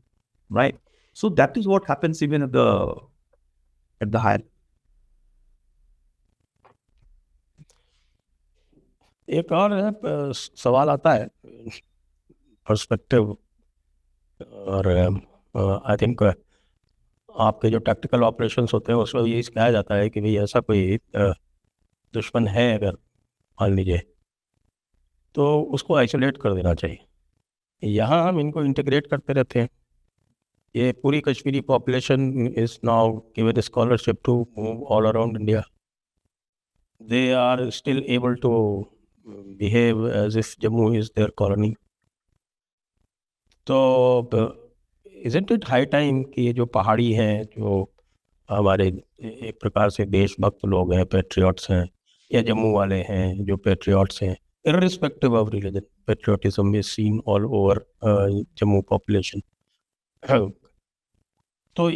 right? So that is what happens even at the higher. एक और सवाल आता है पर्सपेक्टिव, और आई थिंक आपके जो टैक्टिकल ऑपरेशंस होते हैं उसमें यही कहा जाता है कि भाई ऐसा कोई दुश्मन है अगर मान लीजिए, तो उसको आइसोलेट कर देना चाहिए। यहाँ हम इनको इंटीग्रेट करते रहते हैं। ये पूरी Kashmiri population is now given scholarship to move all around India. They are still able to behave as if Jammu is their colony. तो इजंट इट हाई टाइम कि ये जो पहाड़ी हैं, जो हमारे एक प्रकार से देशभक्त लोग हैं, पेट्रियट्स हैं, या जम्मू वाले हैं जो पेट्रियट्स हैं, irrespective of religion, patriotism is seen all over Jammu population. तो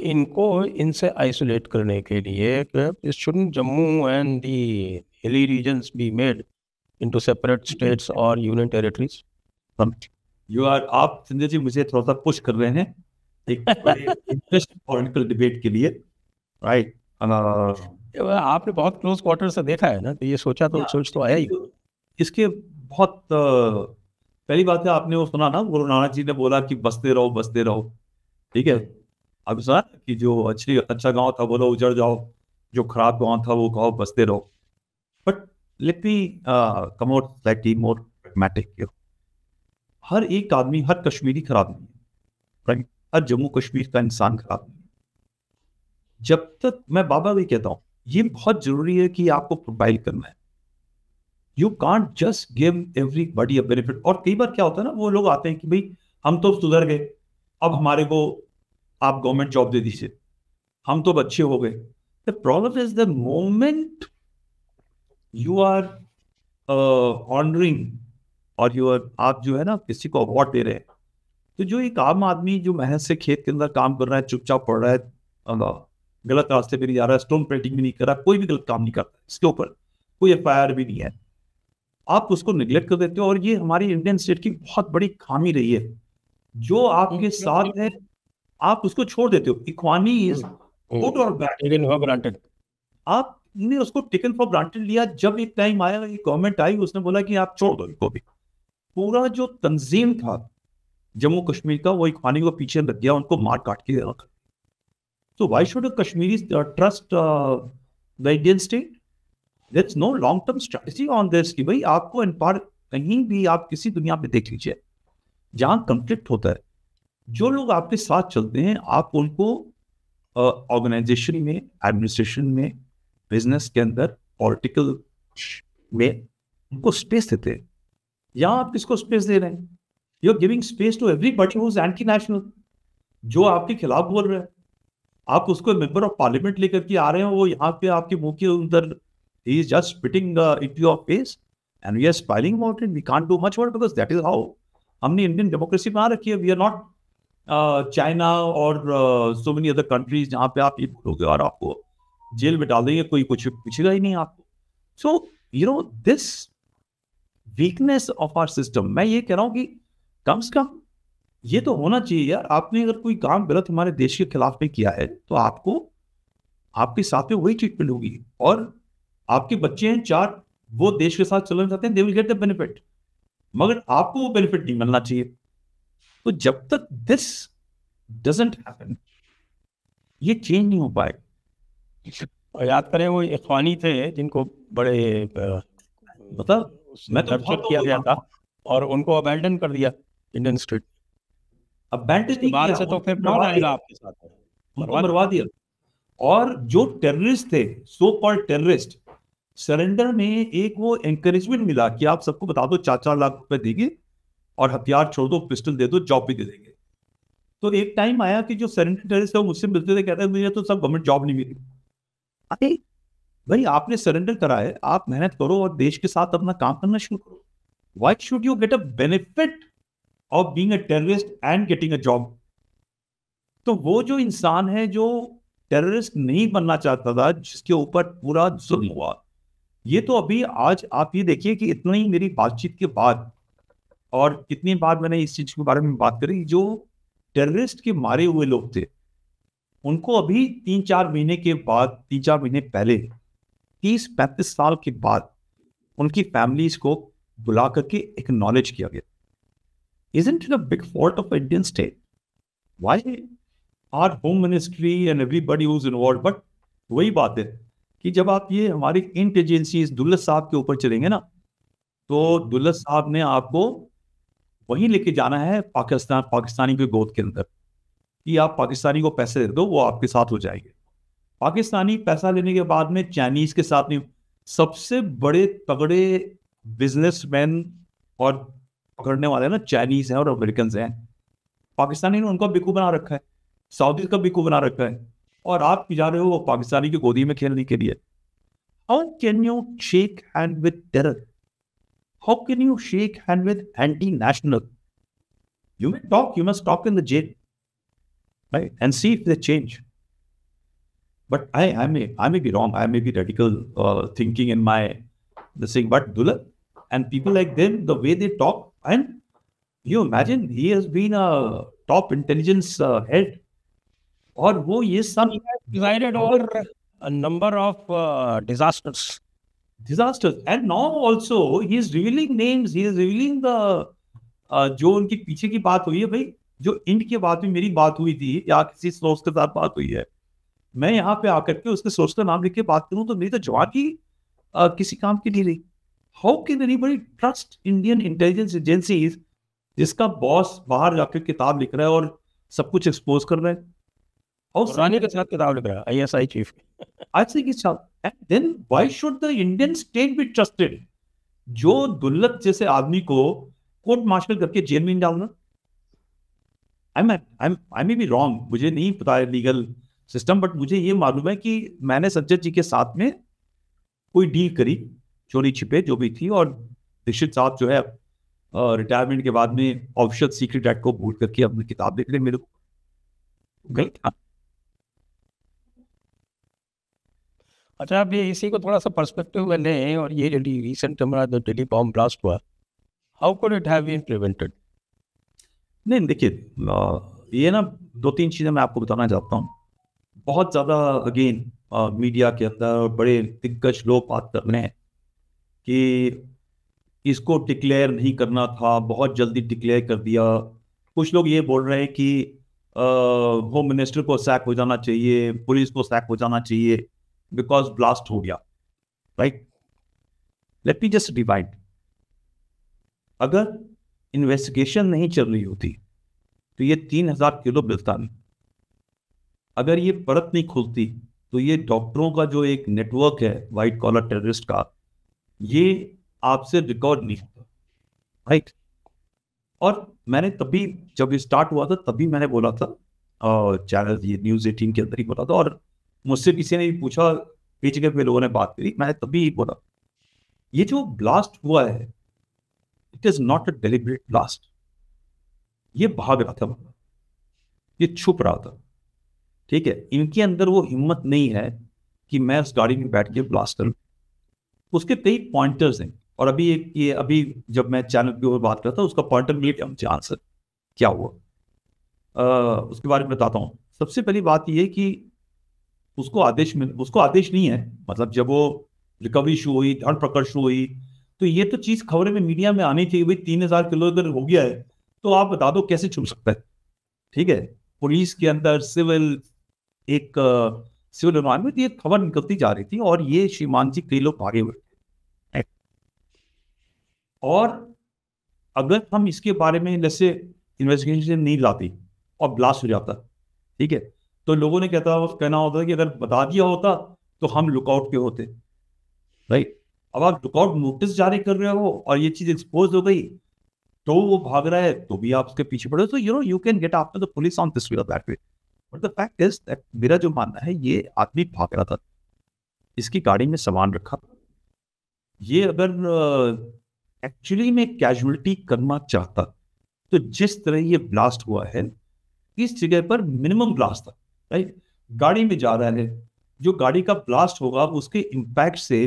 इनसे आइसोलेट करने के लिए shouldn't Jammu and the hilly regions be made into separate states or union territories? आप संजय जी मुझे थोड़ा सा पुश कर रहे हैं एक इंटरेस्टिंग पॉलिटिकल डिबेट के लिए, राइट। आपने बहुत क्लोज क्वार्टर से देखा है ना, तो ये सोच तो आया ही। इसके बहुत पहली बात है, आपने वो सुना ना, गुरु नानक जी ने बोला कि बसते रहो बसते रहो, ठीक है। अब सुना कि जो अच्छा गांव था बोलो उजड़ जाओ, जो खराब गांव था वो गांव बसते रहो। But let me come out slightly more pragmatic here. हर एक आदमी, हर कश्मीरी खराब नहीं है, राइट। हर जम्मू कश्मीर का इंसान खराब नहीं है। जब तक मैं बाबा भी कहता हूँ, ये बहुत जरूरी है कि आपको प्रोवाइड करना है। You can't just give everybody a benefit. और कई बार क्या होता है ना, वो लोग आते हैं कि भाई हम तो सुधर गए, अब हमारे को आप गवर्नमेंट जॉब दे दीजिए, हम तो अच्छे हो गए। The problem is the moment you are honouring, और आप जो है ना किसी को अवार्ड दे रहे हैं, तो जो एक आम आदमी जो मेहनत से खेत के अंदर काम कर रहा है, चुपचाप पढ़ रहा है, गलत रास्ते पे नहीं जा रहा है, स्टोन पेंटिंग भी नहीं कर रहा, कोई भी गलत काम नहीं करता, इसके ऊपर कोई FIR भी नहीं है, आप उसको निगलेक्ट कर देते हो, और ये हमारी इंडियन स्टेट की बहुत बड़ी खामी रही है। जो आपके साथ है आप उसको छोड़ देते हो। इक्वानी इज गुड और बैड, टेकन फॉर ग्रांटेड। आपने उसको टेकन फॉर ग्रांटेड लिया। जब एक टाइम आया, एक गवर्नमेंट आई, उसने बोला कि आप छोड़ दो इनको भी। पूरा जो तंजीम था जम्मू कश्मीर का, वो इक्वानी को पीछे लग गया, उनको मार काट के रखा। तो why should a Kashmiri trust the Indian state? There is no long term strategy on this कि भाई आपको इन पर कहीं भी आप किसी दुनिया में देख लीजिए जहां कंफ्लिक्ट होता है, जो लोग आपके साथ चलते हैं आप उनको ऑर्गेनाइजेशन में, एडमिनिस्ट्रेशन में, बिजनेस के अंदर, पॉलिटिकल में उनको स्पेस देते हैं। यहाँ आप किसको स्पेस दे रहे हैं? You are giving space to everybody who is anti national, जो आपके खिलाफ बोल रहे हैं। आप उसको मेंबर ऑफ पार्लियामेंट लेकर के आ रहे हैं, वो यहाँ पे आपके मुंह के अंदर ही is just spitting into your face and we are smiling about it. We can't do much more because that is how हमने इंडियन डेमोक्रेसी बना रखी है। वी आर नॉट चाइना और सो मेनी अदर कंट्रीज जहाँ पे आप ये बोलोगे और आपको जेल में डाल देंगे, कोई कुछ पूछेगा ही नहीं आपको। So you know this weakness of our system, मैं ये कह रहा हूँ कि कम से कम ये तो होना चाहिए यार। आपने अगर कोई काम गलत हमारे देश के खिलाफ में किया है तो आपको आपके साथ में वही ट्रीटमेंट होगी, और आपके बच्चे हैं 4, वो देश के साथ चलना चाहते हैं, they will get the benefit, मगर आपको वो बेनिफिट नहीं मिलना चाहिए। तो जब तक दिस डजंट हैपन, ये चेंज नहीं हो पाएगा। और याद करें वो इख्वानी थे जिनको बड़े मतलब मैं तो दर्शक किया गया था और उनको अबैंडन कर दिया इंडियन स्टेट। अबैंडन नहीं बाद किया, से तो फिर कौन आएगा आपके साथ? उनको मरवा दिया। और जो टेररिस्ट थे, सो कॉल्ड टेररिस्ट, सरेंडर में एक वो एनकरेजमेंट मिला कि आप सबको बता दो 4-4 लाख रुपए देंगे और हथियार छोड़ दो, पिस्टल दे दो, जॉब भी दे देंगे। तो एक टाइम आया कि जो सरेंडर टेररिस्ट है वो मुझसे मिलते थे, कहते हैं मुझे तो सब गवर्नमेंट जॉब नहीं मिली। अरे भाई आपने सरेंडर करा है, आप मेहनत करो और देश के साथ अपना काम करना शुरू करो। Why should you get a benefit of being a terrorist and getting a job? तो वो जो इंसान है जो टेररिस्ट नहीं बनना चाहता था, जिसके ऊपर पूरा जुल्म हुआ, ये तो अभी आज आप ये देखिए कि इतनी मेरी बातचीत के बाद और कितनी बार मैंने इस चीज के बारे में बात करी, जो टेररिस्ट के मारे हुए लोग थे उनको अभी 3-4 महीने के बाद, 3-4 महीने पहले, 30-35 साल के बाद उनकी फैमिलीज को बुला करके एक्नॉलेज किया गया। Isn't it a big fault of Indian state? Why our home ministry and everybody who's involved? But वही बात है कि जब आप ये हमारी इंटेलिजेंसीज दुल्लत साहब के ऊपर चलेंगे ना, तो दुल्लत साहब ने आपको वहीं लेके जाना है पाकिस्तानी के गोद के अंदर, कि आप पाकिस्तानी को पैसे दे दो, वो आपके साथ हो जाएंगे। पाकिस्तानी पैसा लेने के बाद में चाइनीज के साथ नहीं, सबसे बड़े तगड़े बिजनेसमैन और पकड़ने वाले ना चाइनीज हैं और अमेरिकन हैं। पाकिस्तानी ने उनका बिकू बना रखा है, सऊदी का बिकू बना रखा है, और आप जा रहे हो वो पाकिस्तानी की गोदी में खेलने के लिए। How can you shake hand with terror? How can you shake hand with anti national? You may talk, you must talk in the jail, right, and see if they change. But I may be wrong. I may be radical thinking in my this thing. But Dullat and people like them, the way they talk, and you imagine he has been a top intelligence head, और वो ये सब presided over a number of disasters, and now also he is revealing names. He is revealing the जो उनके पीछे की बात हुई है भाई, जो इंड के बाद में मेरी बात हुई थी या किसी सोर्स के साथ बात हुई है, मैं यहाँ पे आकर के उसके सोर्स का नाम लिख के बात करूं तो मेरी तो जवानी किसी काम की नहीं रही। How can anybody trust Indian intelligence agencies, जिसका बॉस बाहर जाकर किताब लिख रहा है और सब कुछ एक्सपोज कर रहा है, रानी के साथ किताब लिख रहा है, ISI chief. I think it's and then why should the Indian state be trusted? जो दुल्लत जैसे आदमी को कोर्ट मार्शल करके जेल में डालना। I may be wrong, मुझे नहीं पता है लीगल सिस्टम, बट मुझे ये मालूम है कि मैंने सज्जद जी के साथ में कोई डील करी चोरी छिपे जो भी थी, और दीक्षित साहब जो है रिटायरमेंट के बाद में ऑफिशियल सीक्रेट एक्ट को भूल करके अपनी किताब लिख रहे मेरे को गई। अच्छा, अब ये इसी को थोड़ा सा पर्सपेक्टिव में लें, और ये जो रिसेंट हमारा जो दिल्ली बॉम्ब ब्लास्ट हुआ, how could it have been prevented? नहीं देखिए, ये ना दो तीन चीज़ें मैं आपको बताना चाहता हूँ। बहुत ज़्यादा अगेन मीडिया के अंदर बड़े दिग्गज लोग बात कर रहे हैं कि इसको डिक्लेयर नहीं करना था, बहुत जल्दी डिक्लेयर कर दिया। कुछ लोग ये बोल रहे हैं कि होम मिनिस्टर को सैक हो जाना चाहिए, पुलिस को सैक हो जाना चाहिए बिकॉज ब्लास्ट हो गया। Right, let me just divide. अगर इन्वेस्टिगेशन नहीं चल रही होती तो ये 3,000 किलो मिलता नहीं। अगर ये परत नहीं खुलती तो ये डॉक्टरों का जो एक नेटवर्क है वाइट कॉलर टेररिस्ट का, ये आपसे रिकॉर्ड नहीं होता। राइट, और मैंने तभी जब ये स्टार्ट हुआ था तभी मैंने बोला था, और चैनल ये न्यूज़ 18 के अंदर ही बोला था, और मुझसे किसी ने भी पूछा, कई जगह पे लोगों ने बात करी, मैंने तभी बोला ये जो ब्लास्ट हुआ है it is not a deliberate blast. ये भाग रहा था, ये छुप रहा था। ठीक है, इनके अंदर वो हिम्मत नहीं है कि मैं उस गाड़ी में बैठ के ब्लास्ट करूं। उसके कई पॉइंटर्स हैं, और अभी एक ये अभी जब मैं चैनल के ऊपर बात करता हूँ उसका पॉइंटर मिल गया मुझे आंसर क्या हुआ। उसके बारे में बताता हूँ। सबसे पहली बात ये है कि उसको आदेश नहीं है, मतलब जब वो रिकवरी शुरू हुई, धर पकड़ शुरू हुई, तो ये तो चीज खबरें में मीडिया में आनी चाहिए, भाई 3,000 किलो अगर हो गया है तो आप बता दो कैसे छुप सकता है। ठीक है, पुलिस के अंदर एक सिविल एनवायरमेंट, ये खबर निकलती जा रही थी, और ये श्रीमान जी कई लोग भागे हुए थे। और अगर हम इसके बारे में जैसे इन्वेस्टिगेशन नहीं लाती और ब्लास्ट हो जाता, ठीक है, तो लोगों ने कहना होता कि अगर बता दिया होता तो हम लुकआउट पे होते। राइट, अब आप लुकआउट नोटिस जारी कर रहे हो और ये चीज एक्सपोज हो गई तो वो भाग रहा है तो भी आप उसके पीछे पड़े, तो you can get after the police on this way और that way. But the fact is that मेरा जो मानना है, ये आदमी भाग रहा था, इसकी गाड़ी में सामान रखा। ये अगर एक्चुअली में कैजुअलिटी करना चाहता तो जिस तरह ये ब्लास्ट हुआ है इस जगह पर मिनिमम ब्लास्ट था। राइट, गाड़ी में जा रहा है, जो गाड़ी का ब्लास्ट होगा उसके इंपैक्ट से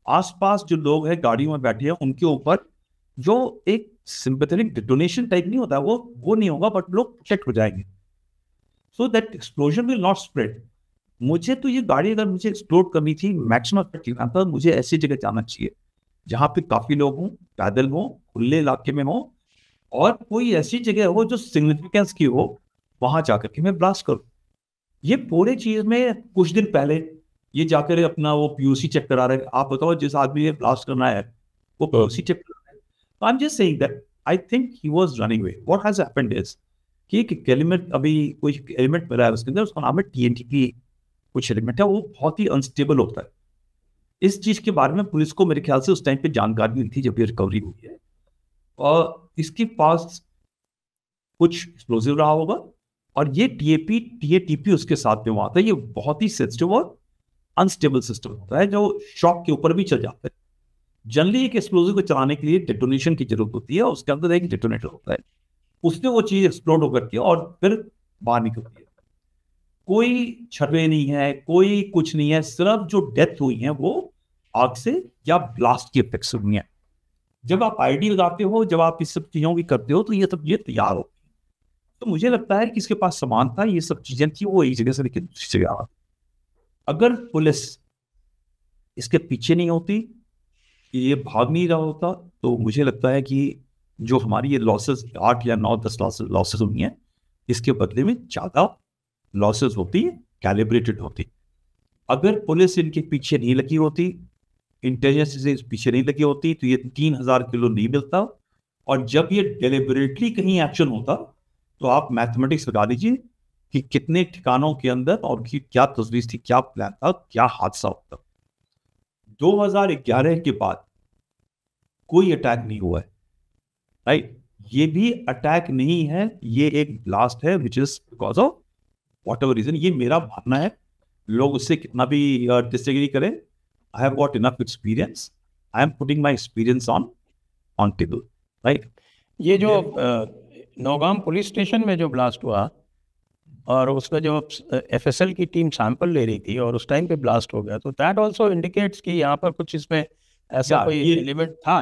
आसपास जो लोग हैं गाड़ी में बैठे हैं उनके ऊपर जो एक सिंपैथेटिक डिटोनेशन टाइप नहीं होता, वो नहीं होगा, बट लोग प्रोटेक्ट हो जाएंगे, so that explosion will not spread. मुझे तो ये गाड़ी अगर मुझे एक्सप्लोर करनी थी, मैक्सिमम इफेक्ट लेना था, मुझे ऐसी जगह जाना चाहिए जहां पे काफी लोग हों, पैदल हों, खुले इलाके में हों, और कोई ऐसी जगह हो जो सिग्निफिकेंस की हो, वहां जाकर के मैं ब्लास्ट करूं। ये पूरे चीज में कुछ दिन पहले ये जाकर अपना वो पीयूसी चेक करा रहे हैं। आप बताओ जिस आदमी ने ब्लास्ट करना है वो पीयूसी चेक करा रहा है। तो I am just saying that I think he was running away. What has happened is कि एक एलिमेंट, अभी कोई एलिमेंट मिला है उसके अंदर, उसका नाम है टीएनटी। कुछ एलिमेंट है वो बहुत ही अनस्टेबल होता है। इस चीज के बारे में पुलिस को मेरे ख्याल से उस टाइम पे जानकारी हुई थी जब ये रिकवरी हुई है, और इसके पास कुछ एक्सप्लोजिव रहा होगा, और ये टीएटीपी उसके साथ में हुआ था। ये बहुत ही सेंसिटिव और अनस्टेबल सिस्टम होता है जो शॉक के ऊपर भी चल जाता है। जनरली एक एक्सप्लोजिव को चलाने के लिए डेटोनेशन की जरूरत होती है, उसके अंदर एक डेटोनेटर होता है, उसने वो चीज एक्सप्लोड होकर के और फिर बाहर निकलती है। कोई छर्रे नहीं है, कोई कुछ नहीं है, सिर्फ जो डेथ हुई है वो आग से या ब्लास्ट की इफेक्ट से हुई है। जब आप आईडी लगाते हो, जब आप इस सब चीजों की करते हो, तो ये सब ये तैयार हो। तो मुझे लगता है कि इसके पास सामान था, ये सब चीजें थी, वो एक जगह से लेकर दूसरी जगह आ। अगर पुलिस इसके पीछे नहीं होती, ये भाग नहीं रहा होता, तो मुझे लगता है कि जो हमारी ये लॉसेस 8 या 9 10 लॉसेस हुई हैं, इसके बदले में ज्यादा लॉसेस होती, कैलिब्रेटेड होती। अगर पुलिस इनके पीछे नहीं लगी होती, इंटेलिजेंस से पीछे नहीं लगी होती, तो ये 3,000 किलो नहीं मिलता। और जब ये डेलिबरेटली कहीं एक्शन होता तो आप मैथमेटिक्स लगा दीजिए कि कितने ठिकानों के अंदर और की क्या तजवीज थी, क्या प्लान था, क्या हादसा होता। 2011 के बाद कोई अटैक नहीं हुआ है। राइट, ये भी अटैक नहीं है, ये एक ब्लास्ट है which is because of whatever reason. ये मेरा मानना है, लोग उससे कितना भी डिसएग्री करें, I have got enough experience, I am putting my experience on table. Right, ये जो नौगाम पुलिस स्टेशन में जो ब्लास्ट हुआ, और उसमें जो एफएसएल की टीम सैंपल ले रही थी और उस टाइम पे ब्लास्ट हो गया, तो दैट आल्सो इंडिकेट्स कि यहाँ पर कुछ इसमें ऐसा कोई एलिमेंट था।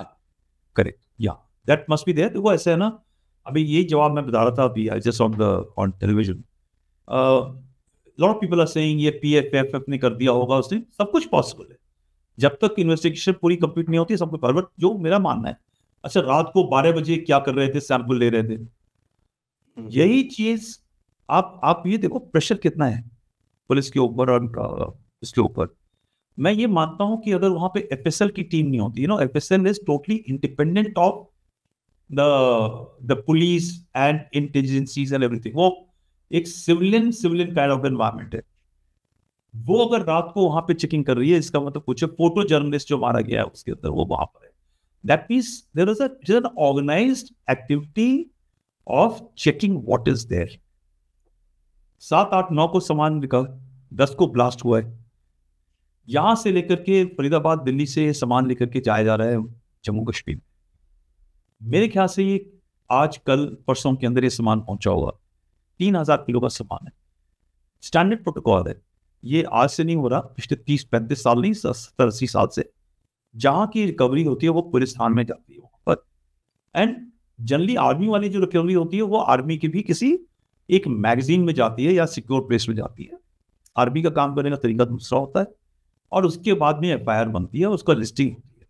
करेक्ट, या दैट मस्ट बी देयर। देखो ऐसे है ना, अभी ये जवाब मैं बता रहा था अभी, just on television, lot of people are saying PFF पीएफएफ ने कर दिया होगा, उसने, सब कुछ पॉसिबल है जब तक इन्वेस्टिगेशन पूरी कंप्लीट नहीं होती, सब कुछ। बट जो मेरा मानना है, अच्छा रात को 12 बजे क्या कर रहे थे, सैंपल ले रहे थे, यही चीज आप ये देखो प्रेशर कितना है पुलिस के ऊपर और इसके ऊपर। मैं ये मानता हूं कि अगर वहां पे एफएसएल की टीम नहीं होती, FSL is totally independent of the police and intelligences and everything, वो एक सिविलियन काइंड ऑफ एनवायरमेंट है। वो अगर रात को वहां पे चेकिंग कर रही है, इसका मतलब कुछ फोटो जर्नलिस्ट जो मारा गया है उसके अंदर वो वहां पर है, that means there is an organised activity of checking what is there. 7, 8, 9 को सामान निकल, 10 को ब्लास्ट हुआ है, यहां से लेकर के फरीदाबाद दिल्ली से सामान लेकर के जाया जा रहा है जम्मू कश्मीर। मेरे ख्याल से ये आज कल परसों के अंदर ये सामान पहुंचा होगा, 3000 किलो का सामान है। स्टैंडर्ड प्रोटोकॉल है, ये आज से नहीं हो रहा, पिछले 30-35 साल नहीं, 70-80 साल से जहां की रिकवरी होती है वो पुलिस थाने में जाती है वहां पर। एंड जनरली आर्मी वाली जो रिकवरी होती है वो आर्मी की भी किसी एक मैगजीन में जाती है या सिक्योर प्लेस में जाती है। आर्मी का काम करने का तरीका दूसरा होता है, और उसके बाद में एफआईआर बनती है, उसका लिस्टिंग होती है।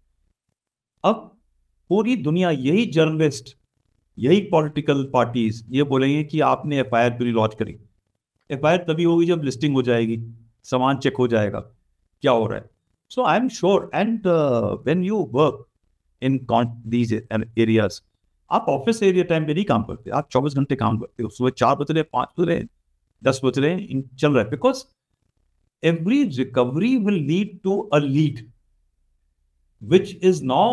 अब पूरी दुनिया, यही जर्नलिस्ट, यही पॉलिटिकल पार्टीज ये बोलेंगे कि आपने एफआईआर क्यों नहीं लॉन्च करी। एफआईआर तभी होगी जब लिस्टिंग हो जाएगी, सामान चेक हो जाएगा क्या हो रहा है। So I am sure, and when you work in these areas, आप ऑफिस एरिया टाइम पे नहीं काम करते, आप 24 घंटे काम करते हो। सुबह 4 बज रहे, 5 बज रहे, 10 बज रहे, चल रहा है, because every recovery will lead to a lead which is now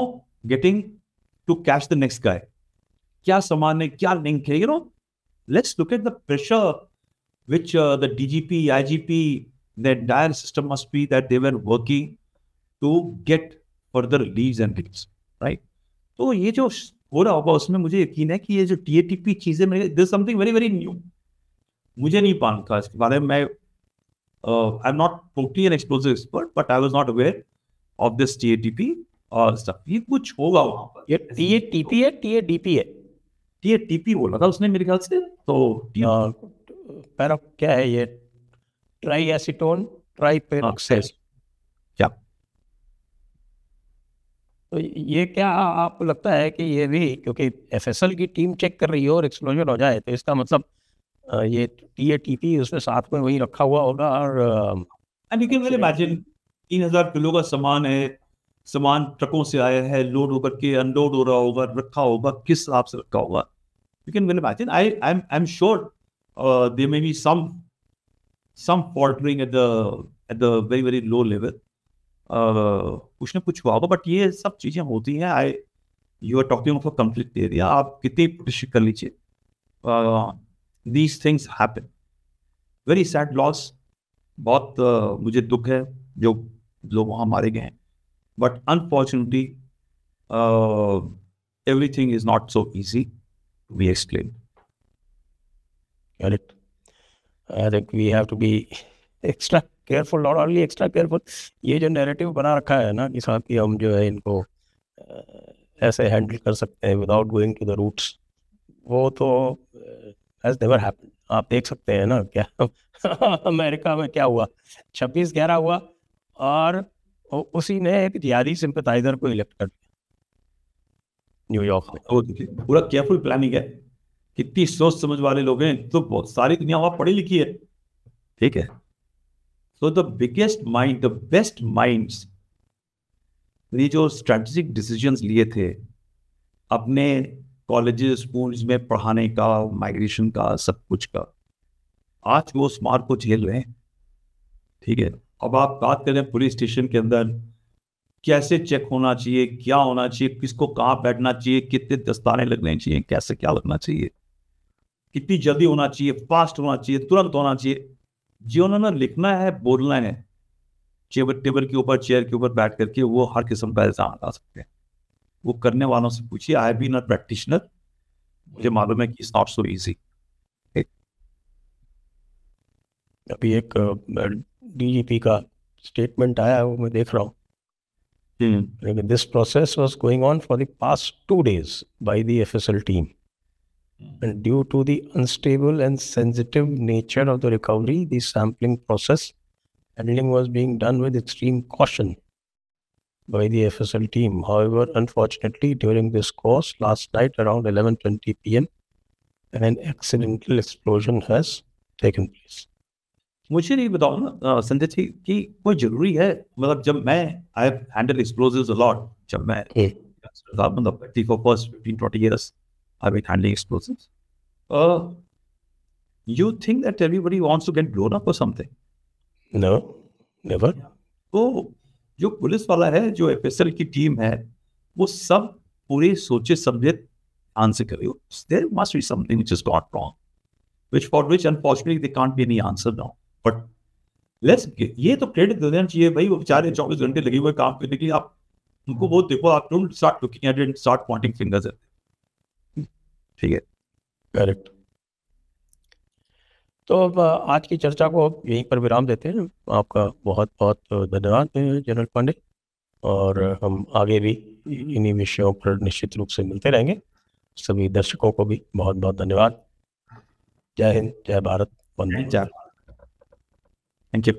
getting to catch the next guy. क्या सामान है, क्या लिंक है, let's look at the pressure which the DGP, IGP, the entire system must be that they were working to get further leads and leads, right? तो ये जो हो रहा होगा उसमें मुझे यकीन है कि ये जो TATP चीजें, this is something very very new, मुझे नहीं पता था इसके बारे में। I'm not totally an explosive expert, but I was not aware of this TATP stuff. ये कुछ होगा वहां पर। ये TATP है, TADP है? TATP बोला था उसने मेरे ख्याल से, तो पैरा क्या है ये? ट्राई एसीटोन ट्राइपेरोक्साइड, क्या? तो ये क्या आपको लगता है कि ये भी, क्योंकि एफएसएल की टीम चेक कर रही है और एक्सप्लोजन हो जाए, तो इसका मतलब ये TATP उसमें साथ में वही रखा हुआ होगा? और and you can well imagine 3000 kilo का सामान है, सामान ट्रकों से आया है, लोड होकर के अनलोड हो रहा होगा, रखा होगा, किस हिसाब से रखा होगा, you can well imagine. I am sure there may be some faltering at the very very low level, कुछ ना कुछ हुआ होगा। बट ये सब चीजें होती हैं। You are talking of a conflict area, आप कितनी पुलिस कर लीजिए, these things happen. Very sad loss, बहुत मुझे दुख है जो लोग वहाँ मारे गए हैं, but unfortunately everything is not so easy to be explained. Got it. I think we have to be extra careful, not only extra careful, ये जो narrative बना रखा है ना कि साहब कि हम जो है इनको ऐसे हैंडल कर सकते हैं without going to the roots, वो तो has never happened. आप देख सकते हैं ना क्या अमेरिका में क्या हुआ, 26/11 हुआ और उसी ने एक जिहादी सिंपैथाइजर को इलेक्ट कर दिया न्यूयॉर्क में। तो पूरा केयरफुल प्लानिंग है, कितनी सोच समझ वाले लोग हैं, तो बहुत सारी दुनिया वहां पढ़ी लिखी है, ठीक है। So the biggest mind, the best minds, ये जो स्ट्रेटेजिक डिसीजंस लिए थे अपने कॉलेजेस स्कूल्स में पढ़ाने का, माइग्रेशन का, सब कुछ का, आज वो उस मार को झेल रहे हैं, ठीक है। अब आप बात करें पुलिस स्टेशन के अंदर कैसे चेक होना चाहिए, क्या होना चाहिए, किसको कहाँ बैठना चाहिए, कितने दस्ताने लगने चाहिए, कैसे क्या लगना चाहिए, कितनी जल्दी होना चाहिए, फास्ट होना चाहिए, तुरंत होना चाहिए, जो उन्होंने लिखना है, बोलना है, टेबल के ऊपर, चेयर के ऊपर बैठ करके वो हर किस्म का इल्जाम लगा सकते हैं। वो करने वालों से पूछिए, I have been a practitioner, मुझे मालूम है कि इट्स नॉट सो इजी। अभी एक डीजीपी का स्टेटमेंट आया है, वो मैं देख रहा हूँ. This process was going on for the past 2 days by the FSL team. And due to the unstable and sensitive nature of the recovery, the sampling process handling was being done with extreme caution by the FSL team. However, unfortunately, during this course last night around 11:20 p.m., an accidental explosion has taken place. मुझे नहीं बताओ ना संजय जी कि कोई जरूरी है, मतलब जब मैं I have handle explosives a lot, जब मैं मतलब 15-20 years I've been handling explosives. You think that everybody wants to get blown up or something? No, never. तो जो पुलिस वाला है, जो एफएसएल की टीम है, वो सब पूरे सोचे समझे आंसर करे. There must be something which has gone wrong, which unfortunately there can't be any answer now. But ये तो क्रेडिट दे देना चाहिए भाई, वो बेचारे 24 घंटे लगे हुए काम करने के लिए. आप उनको वो देखो, आप don't start looking at it and start Poynting fingers at them. ठीक है, करेक्ट. तो अब आज की चर्चा को यहीं पर विराम देते हैं. आपका बहुत बहुत धन्यवाद जनरल पांडे, और हम आगे भी इन्हीं विषयों पर निश्चित रूप से मिलते रहेंगे. सभी दर्शकों को भी बहुत बहुत धन्यवाद. जय हिंद, जय भारत, वंदे. Thank you.